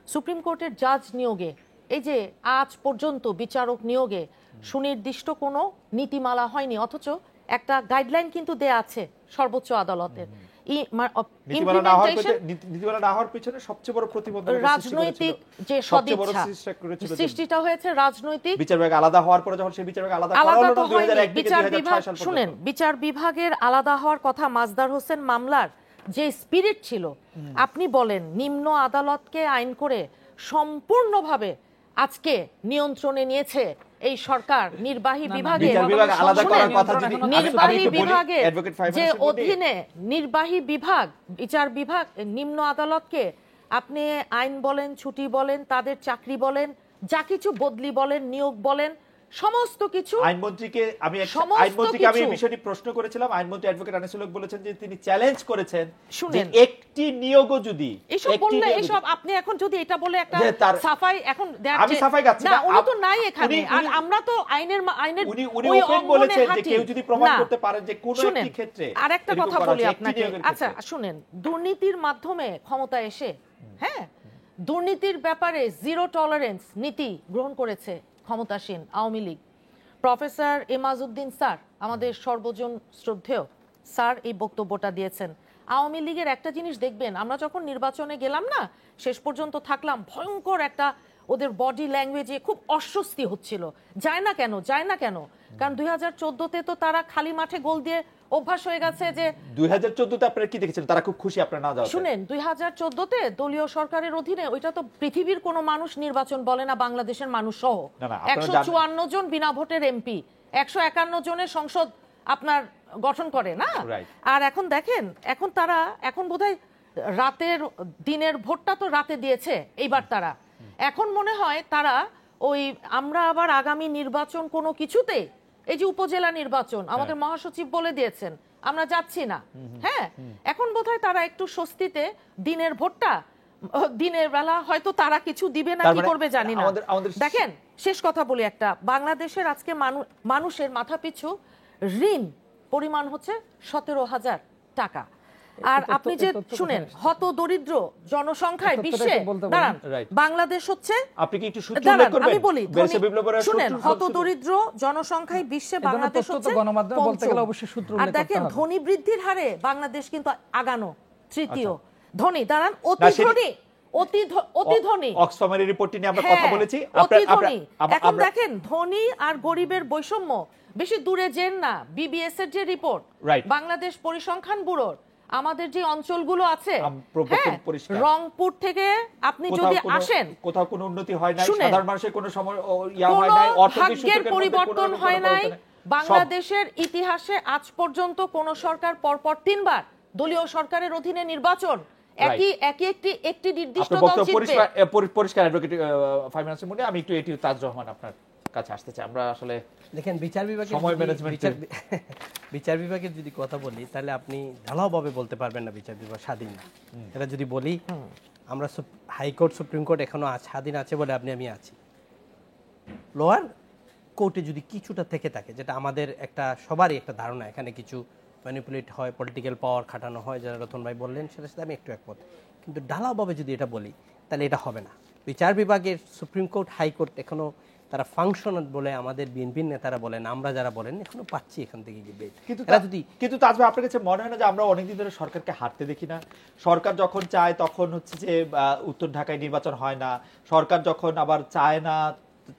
সুপ্রিম কোর্টের জাজ নিয়োগে, এই যে আজ পর্যন্ত বিচারক নিয়োগে সুনির্দিষ্ট কোনো নীতিমালা হয়নি, অথচ একটা গাইডলাইন কিন্তু দেয়া আছে সর্বোচ্চ আদালতের। নীতিমালা না হওয়ার পেছনে সবচেয়ে বড় প্রতিবন্ধক রাজনৈতিক যে সদিচ্ছা সৃষ্টিটা হয়েছে, রাজনৈতিক বিচার বিভাগ আলাদা হওয়ার পরে যখন সেই বিচার বিভাগ আলাদা করা হলো 2001 থেকে 2006 সাল শুনেন, পর্যন্ত। বিচার বিভাগের আলাদা হওয়ার কথা মাজদার হোসেন মামলার যে স্পিরিট ছিল, আপনি বলেন নিম্ন আদালতকে আইন করে সম্পূর্ণভাবে আজকে নিয়ন্ত্রণে নিয়েছে এই সরকার। নির্বাহী বিভাগের বিচার বিভাগ আলাদা করার কথা যদি নির্বাহী বিভাগের অ্যাডভোকেট ফাইভ যে অধীনে নির্বাহী বিভাগ, বিচার বিভাগ, নিম্ন আদালতকে আপনি আইন বলেন, ছুটি বলেন, তাদের চাকরি বলেন, যা কিছু বদলি বলেন, নিয়োগ বলেন, সমস্ত কিছু আইনমন্ত্রীকে আমি সমস্ত আইনমন্ত্রীকে আমি এই কিছু। বিষয়টি প্রশ্ন করেছিলাম। আইনমন্ত্রী অ্যাডভোকেট আনিসুল হক বলেছেন যে তিনি চ্যালেঞ্জ করেছেন যে শুনেন, একটি নিয়োগও যদি এসব বললে এসব আপনি এখন যদি এটা বলে একটা যে তার- সাফাই এখন আমি সাফাই গাচ্ছি না, না, উনি তো নাই এখানে। উনি- আর আমরা তো আইনের উনি ওই ওপেন অঙ্গনে বলেছেন যে হাঁটি। কেউ যদি প্রমাণ না, করতে পারে যে কোনো শুনেন, একটি ক্ষেত্রে আরেকটা এরকম কথা করা বলি হচ্ছে, একটি আপনাকে। নিয়োগের আচ্ছা ক্ষেত্রে। শুনেন, দুর্নীতির মাধ্যমে ক্ষমতা এসে, হ্যাঁ, দুর্নীতির ব্যাপারে জিরো টলারেন্স নীতি গ্রহণ করেছে ক্ষমতাসীন আওয়ামী লীগ। প্রফেসর এমাজউদ্দিন স্যার, আমাদের সর্বজন শ্রদ্ধেয় স্যার, এই বক্তব্যটা দিয়েছেন। আওয়ামী লীগের একটা জিনিস দেখবেন, আমরা যখন নির্বাচনে গেলাম না, শেষ পর্যন্ত থাকলাম, ভয়ঙ্কর একটা ওদের বডি ল্যাঙ্গুয়েজে খুব অস্বস্তি হচ্ছিল। যায় না কেন, যায় না কেন? কারণ 2014-তে তো তারা খালি মাঠে গোল দিয়ে অভ্যাস হয়ে গেছে যে 2014-তে আপনারা কি দেখেছেন? তারা খুব খুশি আপনারা না যাওয়াতে। শুনেন, 2014-তে দলীয় সরকারের অধীনে, ওইটা তো পৃথিবীর কোনো মানুষ নির্বাচন বলে না, বাংলাদেশের মানুষ সহ না, না, আপনারা 154 জন বিনা ভোটের এমপি, 151 জনের সংসদ আপনার গঠন করে না। Right. আর এখন দেখেন, এখন তারা এখন বোধহয় রাতের দিনের ভোটটা তো রাতে দিয়েছে এইবার তারা। এখন মনে হয় তারা ওই আমরা আবার আগামী নির্বাচন কোনো কিছুতে, এই যে উপজেলা নির্বাচন আমাদের মহাসচিব বলে দিয়েছেন আমরা যাচ্ছি না, হ্যাঁ, এখন বোধহয় তারা একটু স্বস্তিতে দিনের ভোটটা, দিনের বেলা হয়তো তারা কিছু দিবে না, তার কি মানে করবে জানি না। আমাদের- দেখেন, শেষ কথা বলি একটা, বাংলাদেশের আজকে মানুষের মাথাপিছু ঋণ পরিমাণ হচ্ছে 17,000 টাকা। আর আপনি যে শুনেন, হত দরিদ্র জনসংখ্যায় বিশ্বে, দাঁড়ান, Right. বাংলাদেশ হচ্ছে, আপনি কি একটু সূত্র দাঁড়ান, উল্লেখ করবেন? আমি বলি, বেরসে বিপ্লবের শুনেন, সূত্র- হত দরিদ্র জনসংখ্যায় বিশ্বে বাংলাদেশ তথ্য তো হচ্ছে গণমাধ্যমে বলতে গেলে পঞ্চম। অবশ্যই সূত্র আর উল্লেখ করতে দেখেন, হবে। ধনী বৃদ্ধির হারে বাংলাদেশ কিন্তু আগানো তৃতীয় ধনী, দাঁড়ান, না, অতি সেটি- ধনী, অতি ধনী, অক্সফামের রিপোর্টটি নিয়ে আমরা কথা হ্যাঁ, বলেছি। অতি ধনী। এখন আমরা- দেখেন, ধনী আর গরিবের বৈষম্য বেশি দূরে যেন না। বিবিএস এর যে রিপোর্ট, Right. বাংলাদেশ পরিসংখ্যান ব্যুরোর, আমাদের যে অঞ্চলগুলো আছে, প্রবর্তন হ্যাঁ, পরিষ্কার। রংপুর থেকে আপনি কোথাও যদি কোনো- আসেন, কোথাও কোনো উন্নতি হয় নাই, শুনেন, সাধারণ মানুষের কোনো ইয়া হয় কোনো নাই, অর্থনৈতিক ভাগ্যের সূচকের মধ্যে পরিবর্তন কোনো হয় নাই। পরিবর্তন নেই। বাংলাদেশের ইতিহাসে আজ পর্যন্ত কোন সরকার পরপর 3 বার দলীয় সরকারের অধীনে নির্বাচন একটি নির্দিষ্ট আপনার দল বক্তব্য জিতবে। পরিষ্কার অ্যাডভোকেট ফাইন্যান্সের মধ্যে আমি একটু এটি তাজ রহমান আপনার কাছে আসতে চাই। আমরা আসলে দেখেন, বিচার বিভাগের সময় যদি- ম্যানেজমেন্টের- বিচার বিভাগের যদি কথা বলি, তাহলে আপনি ঢালাওভাবে বলতে পারবেন না বিচার বিভাগ স্বাধীন না। এটা যদি বলি, আমরা হাইকোর্ট, সুপ্রিম কোর্ট এখনো স্বাধীন আছে বলে আমি আছি। লোয়ার কোর্টে যদি কিছুটা থেকে থাকে, যেটা আমাদের একটা সবারই একটা ধারণা, এখানে কিছু ম্যানিপুলেট হয়, পলিটিক্যাল পাওয়ার খাটানো হয়, যারা রতন ভাই বললেন, সেটার সাথে আমি একটু একমত। কিন্তু ঢালাওভাবে যদি এটা বলি, তাহলে এটা হবে না। বিচার বিভাগের সুপ্রিম কোর্ট, হাইকোর্ট এখনো তারা ফাংশন বলে আমাদের বিএনপির নেতারা বলেন, আমরা যারা বলেন, এখনো পাচ্ছি এখান থেকে গিয়ে। কিন্তু তাজ ভাই, আপনার কাছে মনে হয় না যে আমরা অনেকদিন ধরে সরকারকে হারতে দেখি না? সরকার যখন চায় তখন হচ্ছে যে উত্তর ঢাকায় নির্বাচন হয় না, সরকার যখন আবার চায় না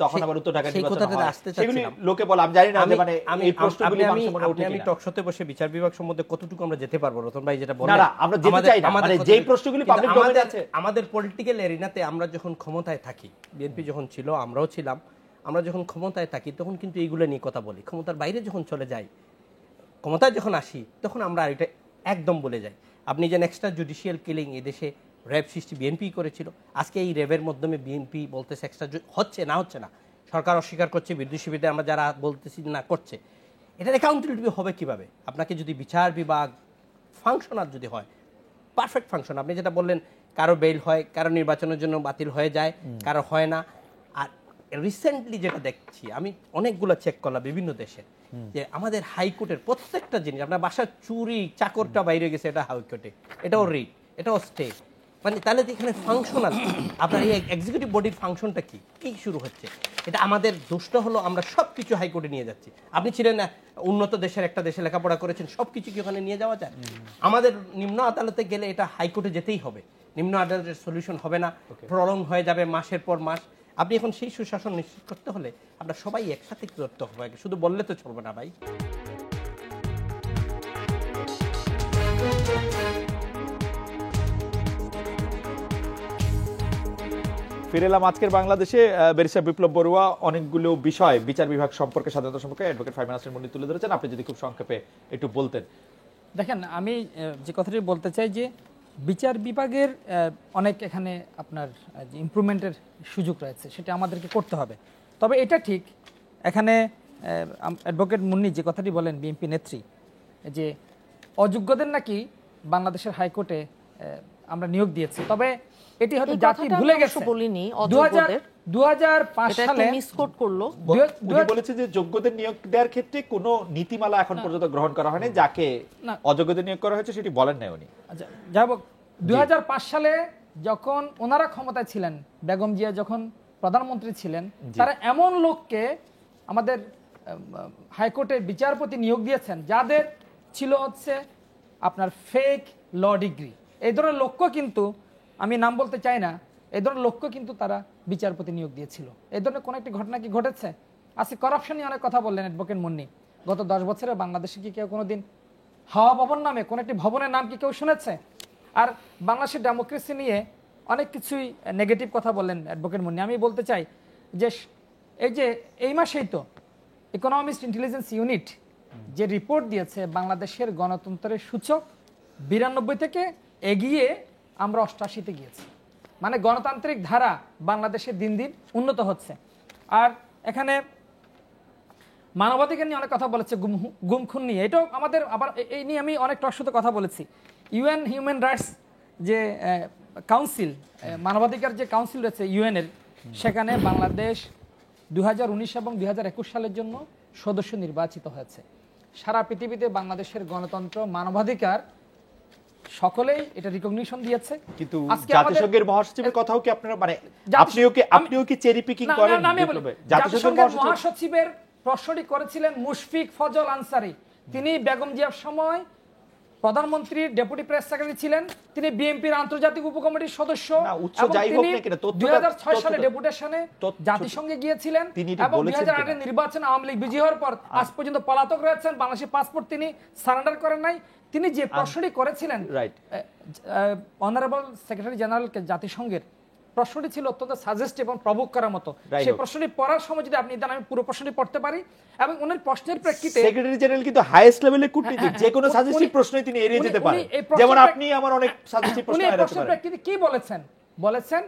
তখন আবার উত্তর ঢাকায় নির্বাচন হয়। সেগুলি লোকে বলে, আমি জানি না যে মানে এই প্রশ্নগুলি মানুষের মনে ওঠে আমি কিনা। টকশোতে বসে বিচার বিভাগ সম্বন্ধে কতটুকু আমরা যেতে পারবো, রতন ভাই যেটা বলেন, না, না, আমরা যেতে চাই না, মানে যেই প্রশ্নগুলি পাবলিক ডোমেইনে আছে। আমাদের পলিটিক্যাল এরিনাতে আমরা যখন ক্ষমতায় থাকি, বিএনপি যখন ছিল, আমরাও ছিলাম, আমরা যখন ক্ষমতায় থাকি তখন কিন্তু এইগুলো নিয়ে কথা বলি। ক্ষমতার বাইরে যখন চলে যাই, ক্ষমতায় যখন আসি, তখন আমরা এটা একদম বলে যাই। আপনি যে এক্সট্রা জুডিশিয়াল কিলিং এই দেশে র্যাব সৃষ্টি বিএনপি করেছিল। আজকে এই র্যাবের মাধ্যমে বিএনপি বলতেছে এক্সট্রা হচ্ছে না, সরকার অস্বীকার করছে, বিদ্যুৎ সুবিধা আমরা যারা বলতেছি না করছে। এটার অ্যাকাউন্টেবিলিটি হবে কিভাবে? আপনাকে যদি বিচার বিভাগ ফাংশনাল যদি হয়, পারফেক্ট ফাংশন, আপনি যেটা বললেন কারো বেল হয়, কারো নির্বাচনের জন্য বাতিল হয়ে যায়, কারো হয় না। আর রিসেন্টলি যেটা দেখছি, আমি অনেকগুলো চেক করলাম বিভিন্ন দেশে, যে আমাদের হাইকোর্টের প্রত্যেকটা জিনিস, আপনার বাসার চুরি চাকরটা বাইরে গেছে, এটা হাইকোর্টে, এটাও রিট, এটাও স্টে। মানে তাহলে এখানে ফাংশনাল আপনার এই এক্সিকিউটিভ বডির ফাংশনটা কি শুরু হচ্ছে? এটা আমাদের দোষটা হলো আমরা সব কিছু হাইকোর্টে নিয়ে যাচ্ছি। আপনি ছিলেন না উন্নত দেশের একটা দেশে লেখাপড়া করেছেন, সব কিছু কি ওখানে নিয়ে যাওয়া যায়? আমাদের নিম্ন আদালতে গেলে এটা হাইকোর্টে যেতেই হবে, নিম্ন আদালতের সলিউশন হবে না, প্রলং হয়ে যাবে মাসের পর মাস। আপনি এখন সেই সুশাসন নিশ্চিত করতে হলে আমরা সবাই একসাথে করতে হবে, শুধু বললে তো চলবে না ভাই। ফিরে এলাম আজকের বাংলাদেশে। ব্যারিস্টার বিপ্লব বড়ুয়া অনেকগুলো বিষয় বিচার বিভাগ সম্পর্কে, স্বাধীনতা সম্পর্কে অ্যাডভোকেট ফারহানা নাসরিন মুন্নী তুলে ধরেছেন। আপনি যদি খুব সংক্ষেপে একটু বলতেন। দেখেন, আমি যে কথাটি বলতে চাই যে বিচার বিভাগের অনেক এখানে আপনার যে ইমপ্রুভমেন্টের সুযোগ রয়েছে, সেটা আমাদেরকে করতে হবে। তবে এটা ঠিক, এখানে অ্যাডভোকেট মুন্নী যে কথাটি বলেন, বিএনপি নেত্রী, যে অযোগ্যদের নাকি বাংলাদেশের হাইকোর্টে আমরা নিয়োগ দিয়েছি। তবে এটি হয়তো জাতি ভুলে গেছে। বলিনি অযোগ্যদের, 2005 এটা সালে একটু মিসকোট করলো। উনি বলেছে যে যোগ্যদের নিয়োগ দেওয়ার ক্ষেত্রে কোনো নীতিমালা এখন পর্যন্ত গ্রহণ করা হয়নি, যাকে অযোগ্যদের নিয়োগ করা হয়েছে সেটি বলেন নাই উনি। আচ্ছা, যাই হোক, 2005 সালে যখন ওনারা ক্ষমতায় ছিলেন, বেগম জিয়া যখন প্রধানমন্ত্রী ছিলেন, তারা এমন লোককে আমাদের হাইকোর্টের বিচারপতি নিয়োগ দিয়েছেন যাদের ছিল হচ্ছে আপনার ফেক ল ডিগ্রি। এই ধরনের লক্ষ্য কিন্তু, আমি নাম বলতে চাই না, এই ধরনের লক্ষ্য কিন্তু তারা বিচারপতি নিয়োগ দিয়েছিল। এই ধরনের কোনো একটি ঘটনা কি ঘটেছে? আজকে করাপশন নিয়ে অনেক কথা বললেন অ্যাডভোকেট মুন্নী। গত 10 বছরে বাংলাদেশে কি কেউ কোনোদিন হাওয়া ভবন নামে কোনো একটি ভবনের নাম কি কেউ শুনেছে? আর বাংলাদেশের ডেমোক্রেসি নিয়ে অনেক কিছুই নেগেটিভ কথা বললেন অ্যাডভোকেট মুন্নী। আমি বলতে চাই যে এই মাসেই তো ইকোনমিস্ট ইন্টেলিজেন্স ইউনিট যে রিপোর্ট দিয়েছে, বাংলাদেশের গণতন্ত্রের সূচক 92 থেকে এগিয়ে আমরা 88-তে গিয়েছি। মানে গণতান্ত্রিক ধারা বাংলাদেশে দিন দিন উন্নত হচ্ছে। আর এখানে মানবাধিকার নিয়ে অনেক কথা বলেছে, গুম খুন নিয়ে, এটাও আমাদের আবার এই নিয়ে আমি অনেক টকশোতে কথা বলেছি। ইউএন হিউম্যান রাইটস যে কাউন্সিল, মানবাধিকার যে কাউন্সিল রয়েছে ইউএনের, সেখানে বাংলাদেশ 2019 এবং 2021 সালের জন্য সদস্য নির্বাচিত হয়েছে। সারা পৃথিবীতে বাংলাদেশের গণতন্ত্র, মানবাধিকার সকলেই এটা রিকগনিশন দিয়েছে। কিন্তু জাতিসংঘের মহাসচিবের কথাও কি আপনারা, মানে আপনিও কি চেরি পিকিং করেন? জাতিসংঘের মহাসচিবের প্রশ্নটি করেছিলেন মুশফিক ফজল আনসারী। তিনি বেগম জিয়ার সময় প্রধানমন্ত্রীর ডেপুটি প্রেস সেক্রেটারি ছিলেন, তিনি বিএনপির আন্তর্জাতিক উপকমিটির সদস্য, এবং তিনি 2006 সালে ডেপুটেশনে জাতিসংঘে গিয়েছিলেন, এবং 2008 নির্বাচনে আওয়ামী লীগ বিজয়ী হওয়ার পর আজ পর্যন্ত পলাতক রয়েছেন, বাংলাদেশের পাসপোর্ট তিনি সারেন্ডার করেন নাই। তিনি যে প্রশ্নটি করেছিলেন অনারেবল সেক্রেটারি জেনারেলকে জাতিসংঘের, প্রশ্নটি ছিল অত্যন্ত সাজেস্ট এবং প্রভোক করার মতো। সেই প্রশ্নটি পড়ার সময় যদি আপনি দেন, আমি পুরো প্রশ্নটি পড়তে পারি, এবং উনার প্রশ্নের প্রেক্ষিতে সেক্রেটারি জেনারেল কিন্তু হাইয়েস্ট লেভেলের কূটনীতিক, যে কোনো সাজেস্টিভ প্রশ্নই তিনি এড়িয়ে যেতে পারেন। যেমন আপনি আমার অনেক সাজেস্টিভ প্রশ্ন এড়াতে পারেন। প্রশ্নের প্রেক্ষিতে কি বলেছেন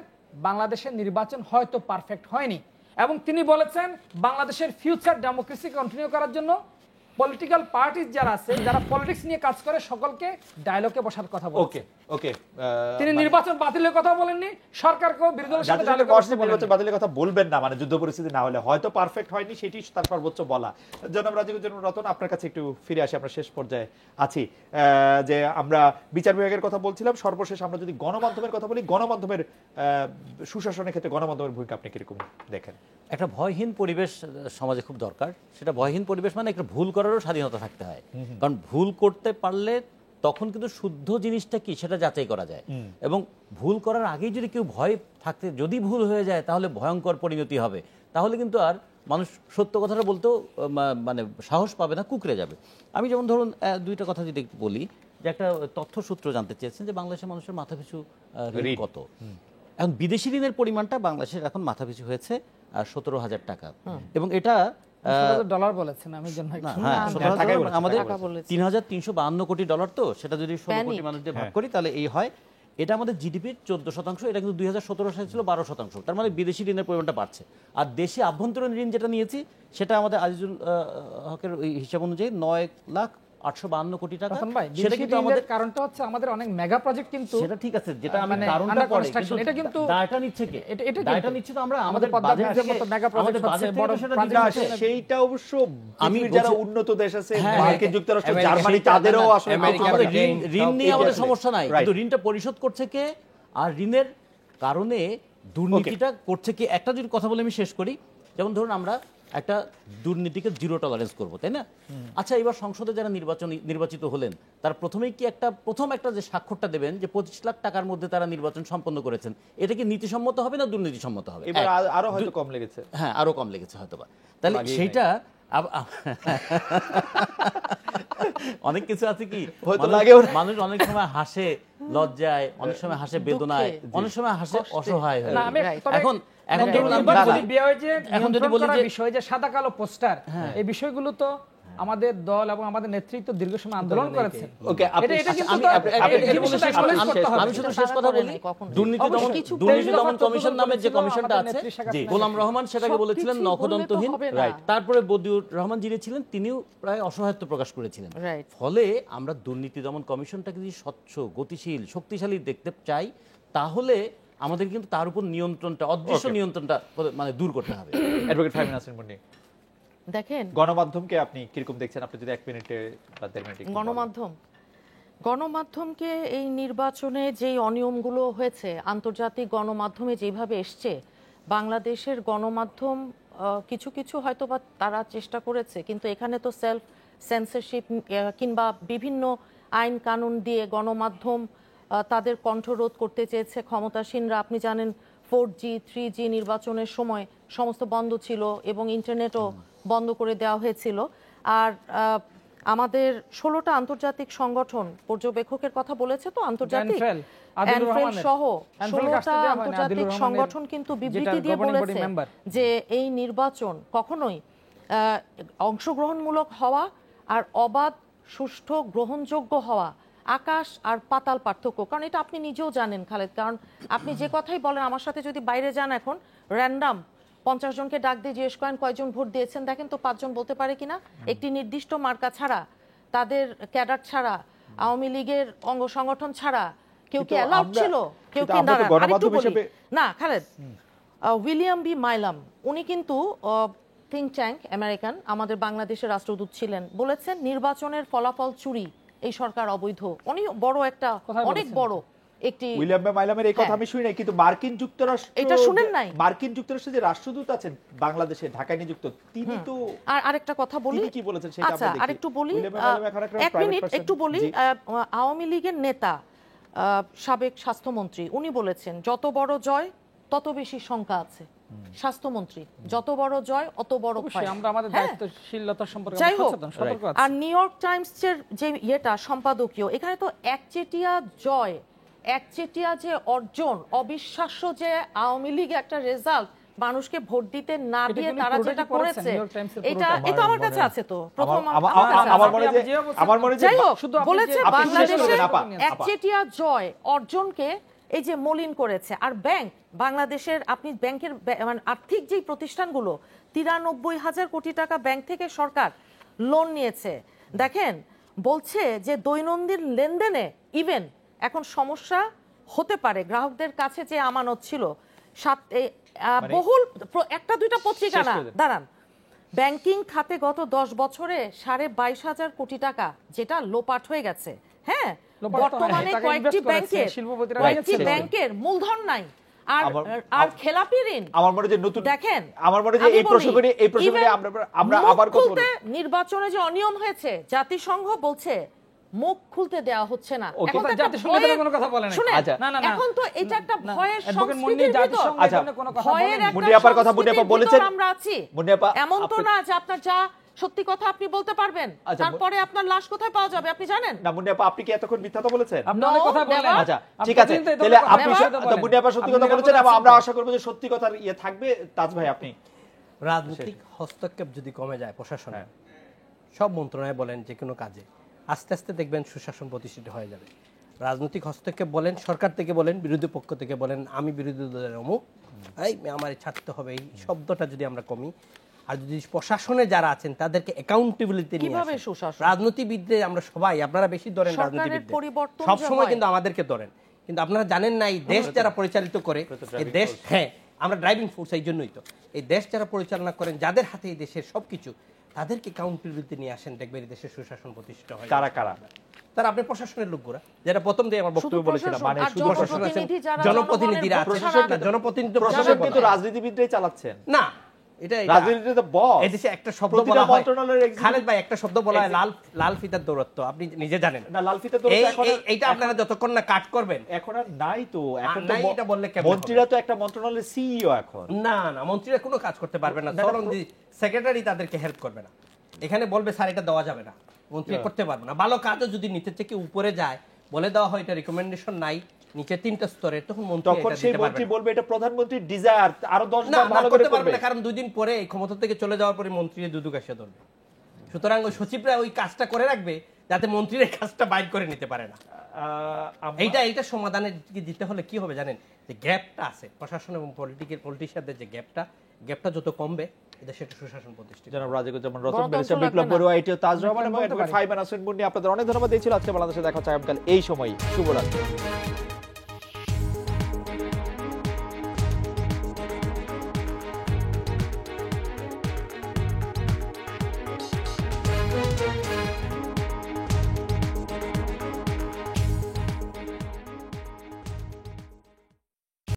বাংলাদেশের নির্বাচন হয়তো পারফেক্ট হয়নি, এবং তিনি বলেছেন বাংলাদেশের ফিউচার ডেমোক্রেসি কন্টিনিউ করার জন্য পলিটিক্যাল পার্টি যারা আছে, যারা পলিটিক্স নিয়ে কাজ করে, সকলকে ডায়ালগে বসার কথা বলেছেন। ওকে, তিনি নির্বাচন বাতিলের কথা বলেননি, সরকারকেও বিরোধী দলের সাথে ডায়ালগে বসতে বলেননি। নির্বাচন বাতিলের কথা বলবেন না, মানে যুদ্ধ পরিস্থিতি না হলে হয়তো পারফেক্ট হয়নি, সেটি তার সর্বোচ্চ বলা। জনাব রাজীব রতন, আপনার কাছে একটু ফিরে আসি, আমরা শেষ পর্যায়ে আছি। যে আমরা বিচার বিভাগের কথা বলছিলাম, সর্বশেষ আমরা যদি গণমাধ্যমের কথা বলি, গণমাধ্যমের সুশাসনের ক্ষেত্রে গণমাধ্যমের ভূমিকা আপনি কিরকম দেখেন? একটা ভয়হীন পরিবেশ সমাজে খুব দরকার। সেটা ভয়হীন পরিবেশ মানে একটা ভুল করারও স্বাধীনতা থাকতে হয়, কারণ ভুল করতে পারলে তখন কিন্তু শুদ্ধ জিনিসটা কি সেটা যাচাই করা যায়, এবং ভুল করার আগেই যদি কেউ ভয় থাকতে, যদি ভুল হয়ে যায় তাহলে ভয়ঙ্কর পরিণতি হবে, তাহলে কিন্তু আর মানুষ সত্য কথাটা বলতেও মানে সাহস পাবে না, কুকড়ে যাবে। আমি যেমন ধরুন দুইটা কথা যদি বলি, যে একটা তথ্যসূত্র জানতে চেয়েছেন যে বাংলাদেশের মানুষের মাথাপিছু ঋণ কত। এখন বিদেশি ঋণের পরিমাণটা বাংলাদেশের এখন মাথাপিছু হয়েছে 17,000 টাকা, এবং এটা ডলার বলেছেন, আমি জন্য আমাদের 3,352 কোটি ডলার, তো সেটা যদি 16 কোটি মানুষ দিয়ে ভাগ করি তাহলে এই হয়। এটা আমাদের জিডিপির 14%, এটা কিন্তু 2017 সালে ছিল 12%। তার মানে বিদেশি ঋণের পরিমাণটা বাড়ছে। আর দেশে আভ্যন্তরীণ ঋণ যেটা নিয়েছি সেটা আমাদের আজিজুল হকের ওই হিসাব অনুযায়ী 9,852 কোটি টাকা। রতন ভাই, সেটা বিদেশি কিন্তু ঋণের আমাদের, কারণটা হচ্ছে আমাদের অনেক মেগা প্রজেক্ট কিন্তু সেটা ঠিক আছে, যেটা আমি মানে কারণটা under পরে, construction, কিন্তু এটা কিন্তু দায়টা নিচ্ছে কে? এটা দায়টা কিন্তু নিচ্ছে তো আমরা, আমাদের আমাদের পদ্মা বাজেট ব্রিজের থেকে, মতো মেগা প্রজেক্ট আমাদের হচ্ছে, বাজেট থেকে বড় তো সেটা project দিতে না, হচ্ছে। সেইটা অবশ্য আমি পৃথিবীর যারা বলছি- উন্নত দেশ আছে, হ্যাঁ, মার্কিন যুক্তরাষ্ট্র, আমেরিকা, জার্মানি, সেইটা তাদেরও না, আসলে আমেরিকা, আমাদের আমাদের ব্রিটেন, ঋণ নিয়ে আমাদের আছে। সমস্যা নাই, Right. কিন্তু ঋণটা পরিশোধ করছে কে আর ঋণের কারণে দুর্নীতিটা করছে কি। একটা যদি কথা বলে আমি শেষ করি, যেমন ধরুন আমরা একটা দুর্নীতিকে 0 টলারেন্স করব, তাই না? আচ্ছা, এবার সংসদে যারা নির্বাচিত হলেন তার প্রথমেই কি প্রথম একটা যে স্বাক্ষরটা দেবেন যে 25 লাখ টাকার মধ্যে তারা নির্বাচন সম্পন্ন করেছেন, এটা কি নীতিসম্মত হবে না দুর্নীতিসম্মত হবে? এবার আরো হয়তো কম লেগেছে। হ্যাঁ, আরো কম লেগেছে হয়তোবা। তাহলে লাগেই সেইটা অনেক কিছু আছে কি, হয়তো মানুষ- লাগেও না। মানুষ অনেক সময় হাসে লজ্জায়, অনেক সময় হাসে বেদনায়, অনেক সময় হাসে অসহায় হয়ে। না, আমি তবে এখন এখন মানে ধরুন এবার না, যদি বিয়ে হয় যে এখন যদি নিয়ন্ত্রণ বলি করার যে- বিষয় যে সাদা কালো পোস্টার, এই বিষয়গুলো তো আমাদের দল এবং আমাদের নেতৃত্ব দীর্ঘ সময় আন্দোলন করেছে। ওকে, আপনি এটা কিন্তু আমি তো আপনি- এই আপনি- জিনিসটা শেষ acknowledge আমি- করতে হবে। আমি শুধু সেটা শেষ তারা কথা করে বলি, নাই কখনো। দুর্নীতি অবশ্য দমন কিছু দুর্নীতি তেইশ দমন দফা কমিশন তদন্ত নামের যে করেছিল কমিশনটা আমাদের আছে, নেত্রী শেখ জি, হাসিনা। গোলাম রহমান সেটাকে সব বলেছিলেন কিছুই বললে তো নখদন্তহীন, হবে না। রাইট। তারপরে বদিউর রহমান যিনি ছিলেন তিনিও প্রায় অসহায়ত্ব প্রকাশ করেছিলেন। Right. ফলে আমরা দুর্নীতি দমন কমিশনটাকে যদি স্বচ্ছ, গতিশীল, শক্তিশালী দেখতে চাই, তাহলে আমাদের কিন্তু তার উপর নিয়ন্ত্রণটা, অদৃশ্য নিয়ন্ত্রণটা মানে দূর করতে হবে। অ্যাডভোকেট ফাহিম নাসরিন মুন্নি, দেখেন, গণমাধ্যমকে আপনি কিরকম দেখছেন? আপনি যদি 1 মিনিটে বা 1.5 মিনিটে একটু বলেন। গণমাধ্যমকে এই নির্বাচনে যেই অনিয়মগুলো হয়েছে, আন্তর্জাতিক গণমাধ্যমে যেভাবে এসছে, বাংলাদেশের গণমাধ্যম কিছু কিছু হয়তো বা তারা চেষ্টা করেছে, কিন্তু এখানে তো সেলফ সেন্সরশিপ কিংবা বিভিন্ন আইন কানুন দিয়ে গণমাধ্যম তাদের কণ্ঠরোধ করতে চেয়েছে ক্ষমতাসীনরা। আপনি জানেন 4G 3G নির্বাচনের সময় সমস্ত বন্ধ ছিল এবং ইন্টারনেটও বন্ধ করে দেওয়া হয়েছিল। আর আমাদের 16টা আন্তর্জাতিক সংগঠন, পর্যবেক্ষকের কথা বলেছে তো আন্তর্জাতিক, ANFREL, আদিলুর ANFREL রহমানের। সহ ANFREL কাছ 16টা থেকে দেওয়া হয়নি, আন্তর্জাতিক আদিলুর রহমানের, সংগঠন কিন্তু বিবৃতি যেটা দিয়ে governing body বলেছে member। যে এই নির্বাচন কখনোই অংশগ্রহণমূলক হওয়া আর অবাধ, সুষ্ঠু, গ্রহণযোগ্য হওয়া আকাশ আর পাতাল পার্থক্য। কারণ এটা আপনি নিজেও জানেন খালেদ, কারণ আপনি যে কথাই বলেন, আমার সাথে যদি বাইরে যান এখন র্যান্ডাম 50 জনকে ডাক দিয়ে জিজ্ঞেস করেন কয়জন ভোট দিয়েছেন, দেখেন তো 5 জন বলতে পারে কিনা। একটি নির্দিষ্ট মার্কা ছাড়া, তাদের ক্যাডার ছাড়া, আওয়ামী লীগের অঙ্গ সংগঠন ছাড়া কেউ কি কিন্তু অ্যালাউড আমরা- ছিল? কেউ কিন্তু কি আমরা তো দাঁড়ান, আরেকটু গণমাধ্যম বলি। হিসেবে- না খালেদ, উইলিয়াম বি মাইলাম, উনি কিন্তু থিঙ্ক ট্যাঙ্ক আমেরিকান, আমাদের বাংলাদেশের রাষ্ট্রদূত ছিলেন, বলেছেন নির্বাচনের ফলাফল চুরি, এই সরকার অবৈধ। উনি বড় একটা, কোথায় অনেক বলেছেন? বড় একটি, উইলিয়াম মাইলামের এই কথা হ্যাঁ। আমি শুনি নাই, কিন্তু মার্কিন যুক্তরাষ্ট্র, এটা শুনেন নাই? মার্কিন যুক্তরাষ্ট্রের যে রাষ্ট্রদূত আছেন বাংলাদেশে ঢাকায় নিযুক্ত, তিনি তো আর আরেকটা কথা বলি, তিনি কি বলেছেন সেটা আমরা আচ্ছা দেখি। আরেকটু বলি, উইলিয়াম মাইলাম এখন একটা এক private মিনিট person। একটু বলি। জি। আওয়ামী লীগের নেতা, সাবেক স্বাস্থ্যমন্ত্রী, উনি বলেছেন যত বড় জয় তত বেশি শঙ্কা আছে। স্বাস্থ্যমন্ত্রী, যত বড় জয় অত বড় ভয়। অবশ্যই আমরা আমাদের হ্যাঁ। দায়িত্বশীলতা সম্পর্কে যাই আমরা হোক, সচেতন, সতর্ক আছি। আর নিউ ইয়র্ক টাইমসের যে ইয়েটা সম্পাদকীয়, এখানে তো একচেটিয়া জয়, একচেটিয়া যে অর্জন, অবিশ্বাস্য যে আওয়ামী লীগ একটা রেজাল্ট মানুষকে ভোট দিতে না এটা দিয়ে কি উনি তারা পুরোটা যেটা কি পড়েছেন, করেছে, নিউ ইয়র্ক টাইমসের এটা পুরোটা? এটা আমার কাছে আছে তো, প্রথম আমার আমার কাছে আছে। মনে যে আপনি যে অবস্থা- আমার মনে যে যাই হোক, শুধু আপনি বলেছে যে- আপনি শেষ বাংলাদেশে করবেন, আপা। একচেটিয়া জয় অর্জনকে এই যে মলিন করেছে। আর ব্যাংক, বাংলাদেশের আপনি ব্যাংকের মানে আর্থিক যে প্রতিষ্ঠানগুলো, 93,000 কোটি টাকা ব্যাংক থেকে সরকার লোন নিয়েছে। দেখেন, বলছে যে দৈনন্দিন লেনদেনে ইভেন এখন সমস্যা হতে পারে, গ্রাহকদের কাছে যে আমানত ছিল বহুল, একটা দুইটা পত্রিকা শেষ না, করে দেন। দাঁড়ান, ব্যাংকিং খাতে গত 10 বছরে 22,500 কোটি টাকা যেটা লোপাট হয়ে গেছে। হ্যাঁ, লোপাট তো হয়, বর্তমানে টাকা কয়েকটি invest করেছে, ব্যাংকের শিল্পপতিরা কয়েকটি নিয়েছে। ব্যাংকের মূলধন নাই, আর আমার- আর খেলাপি ঋণ। আমার মনে যে নতুন, দেখেন, আমার মনে যে আমি এই প্রশ্ন বলি, করে এই প্রশ্ন করে even আমরা মুখ আবার কথা খুলতে বলবো। নির্বাচনে যে অনিয়ম হয়েছে, জাতিসংঘ বলছে মুখ খুলতে দেওয়া হচ্ছে না। ওকে। এখন তো একটা জাতিসংঘ তো ভয়ের- কোনো কথা বলে নাই। শুনেন, আচ্ছা। না, না, না। এখন তো এটা একটা না, ভয়ের অ্যাডভোকেট মুন্নি সংস্কৃতির ভিতর, জাতিসংঘ আচ্ছা, এখানে কোনো কথা ভয়ের বলেনি। একটা মুন্নি আপার কথা মুন্নি আপা সংস্কৃতির বলেছেন। ভিতর আমরা আছি। মুন্নি আপা, এমন তো আপনি- না যে আপনার যা সত্যি কথা আপনি বলতে পারবেন, আচ্ছা, তারপরে আপনার লাশ কোথায় পাওয়া যাবে আপনি জানেন? না মুন্নি আপা, আপনি কি এতক্ষণ মিথ্যা কথা বলেছেন? আপনি অনেক কথা No, বললেন। never. আচ্ছা, আপনি ঠিক আছে, প্রতিদিন তো এই তাহলে ধরনের আপনি কথা বলেন। মুন্নি আপা সত্যি আপনি কথা নিরাপদ বলেছেন এবং আছেন আমরা তো? আশা করবো যে সত্যি কথার ইয়ে থাকবে। তাজ ভাই, আপনি রাজনৈতিক হস্তক্ষেপ যদি কমে যায় প্রশাসনে, সব মন্ত্রণালয় বলেন যে কোনো কাজে, আস্তে আস্তে দেখবেন সুশাসন প্রতিষ্ঠিত হয়ে যাবে। রাজনৈতিক হস্তক্ষেপ বলেন, সরকার থেকে বলেন, বিরোধী পক্ষ থেকে বলেন, আমি বিরোধী দলের অমুক, এই আমার ছাড়তে হবে, এই শব্দটা যদি আমরা কমি, আর যদি প্রশাসনে যারা আছেন তাদেরকে অ্যাকাউন্টেবিলিটি নিয়ে কিভাবে আসেন। সুশাসন? রাজনীতিবিদদের আমরা সবাই, আপনারা বেশি ধরেন সরকারের রাজনীতিবিদদের, পরিবর্তন সব যে সময় হয়। কিন্তু আমাদেরকে ধরেন, কিন্তু আপনারা জানেন না এই দেশ যারা পরিচালিত করে, এই দেশ, হ্যাঁ আমরা ড্রাইভিং ফোর্স, এই জন্যই তো এই দেশ যারা পরিচালনা করেন, যাদের হাতে এই দেশের সবকিছু, তাদেরকে অ্যাকাউন্টেবিলিটি নিয়ে আসেন, দেখবেন এই দেশের সুশাসন প্রতিষ্ঠা হয়। কারা কারা? তারা আপনি প্রশাসনের লোকগুলা, যেটা প্রথম দিয়ে আমার বক্তব্য শুধু বলেছিলাম, প্রশাসন, মানে আর শুধু প্রশাসন আছেন, জনপ্রতিনিধি যারা জনপ্রতিনিধিরা জনগণের আছেন, ভোট ছাড়া- না, জনপ্রতিনিধি তো প্রশাসন প্রশাসন কিন্তু বলা হয়। রাজনীতিবিদরাই চালাচ্ছেন, না, এটা রাজনীতিতে তো বস। এদেশে একটা শব্দ প্রতিটা বলা হয়, মন্ত্রণালয়ের executive- খালেদ ভাই একটা শব্দ বলা হয় লাল ফিতার দৌরত্ব, আপনি নিজে জানেন না, লাল ফিতা তো এইটা আপনারা যতক্ষণ না কাট করবেন, এখন আর নাই তো, এখন তো নাই, এটা বললে কেমনে মন্ত্রীরা তো একটা মন্ত্রণালয়ের সিইও এখন। না মন্ত্রীরা কোনো কাজ করতে পারবে না, বরং সেক্রেটারি তাদেরকে হেল্প করবে না, এখানে বলবে স্যার এটা দেওয়া যাবে না, মন্ত্রী করতে পারবে না। ভালো কাজও যদি নিচে থেকে উপরে যায়, বলে দেওয়া হয় এটা রিকমেন্ডেশন নাই, নিচে 3টা স্তরে, তখন মন্ত্রী তখন এটা সেই দিতে পারবে মন্ত্রী না। বলবে এটা প্রধানমন্ত্রীর ডিজায়ার, আরো 10 না, বার ভালো করে করতে পারবে করবে। না, কারণ 2 দিন পরে এই ক্ষমতা থেকে চলে যাওয়ার পরে মন্ত্রী দুদুক এসে ধরবে। সুতরাং ওই সচিবরা ওই কাজটা করে রাখবে যাতে মন্ত্রীর এই কাজটা বাইর করে নিতে পারে না। এইটা সমাধানের দিকে দিতে হলে কি হবে জানেন, যে গ্যাপটা আছে প্রশাসন এবং পলিটিশিয়ানদের, যে গ্যাপটা যত কমবে দেশে একটা সুশাসন প্রতিষ্ঠিত। জনাব রাজিকুজ্জামান রতন, গণতন্ত্র ব্যারিস্টার লাগবে বিপ্লব না। বড়ুয়া, এটিও তাজ রহমান এবং বলতে অ্যাডভোকেট পারি। ফাইমান আসেন মুন্নি, আপনাদের অনেক ধন্যবাদ। এই ছিল আজকে বাংলাদেশে দেখা হচ্ছে আগামীকাল এই সময়। শুভরাত্রি।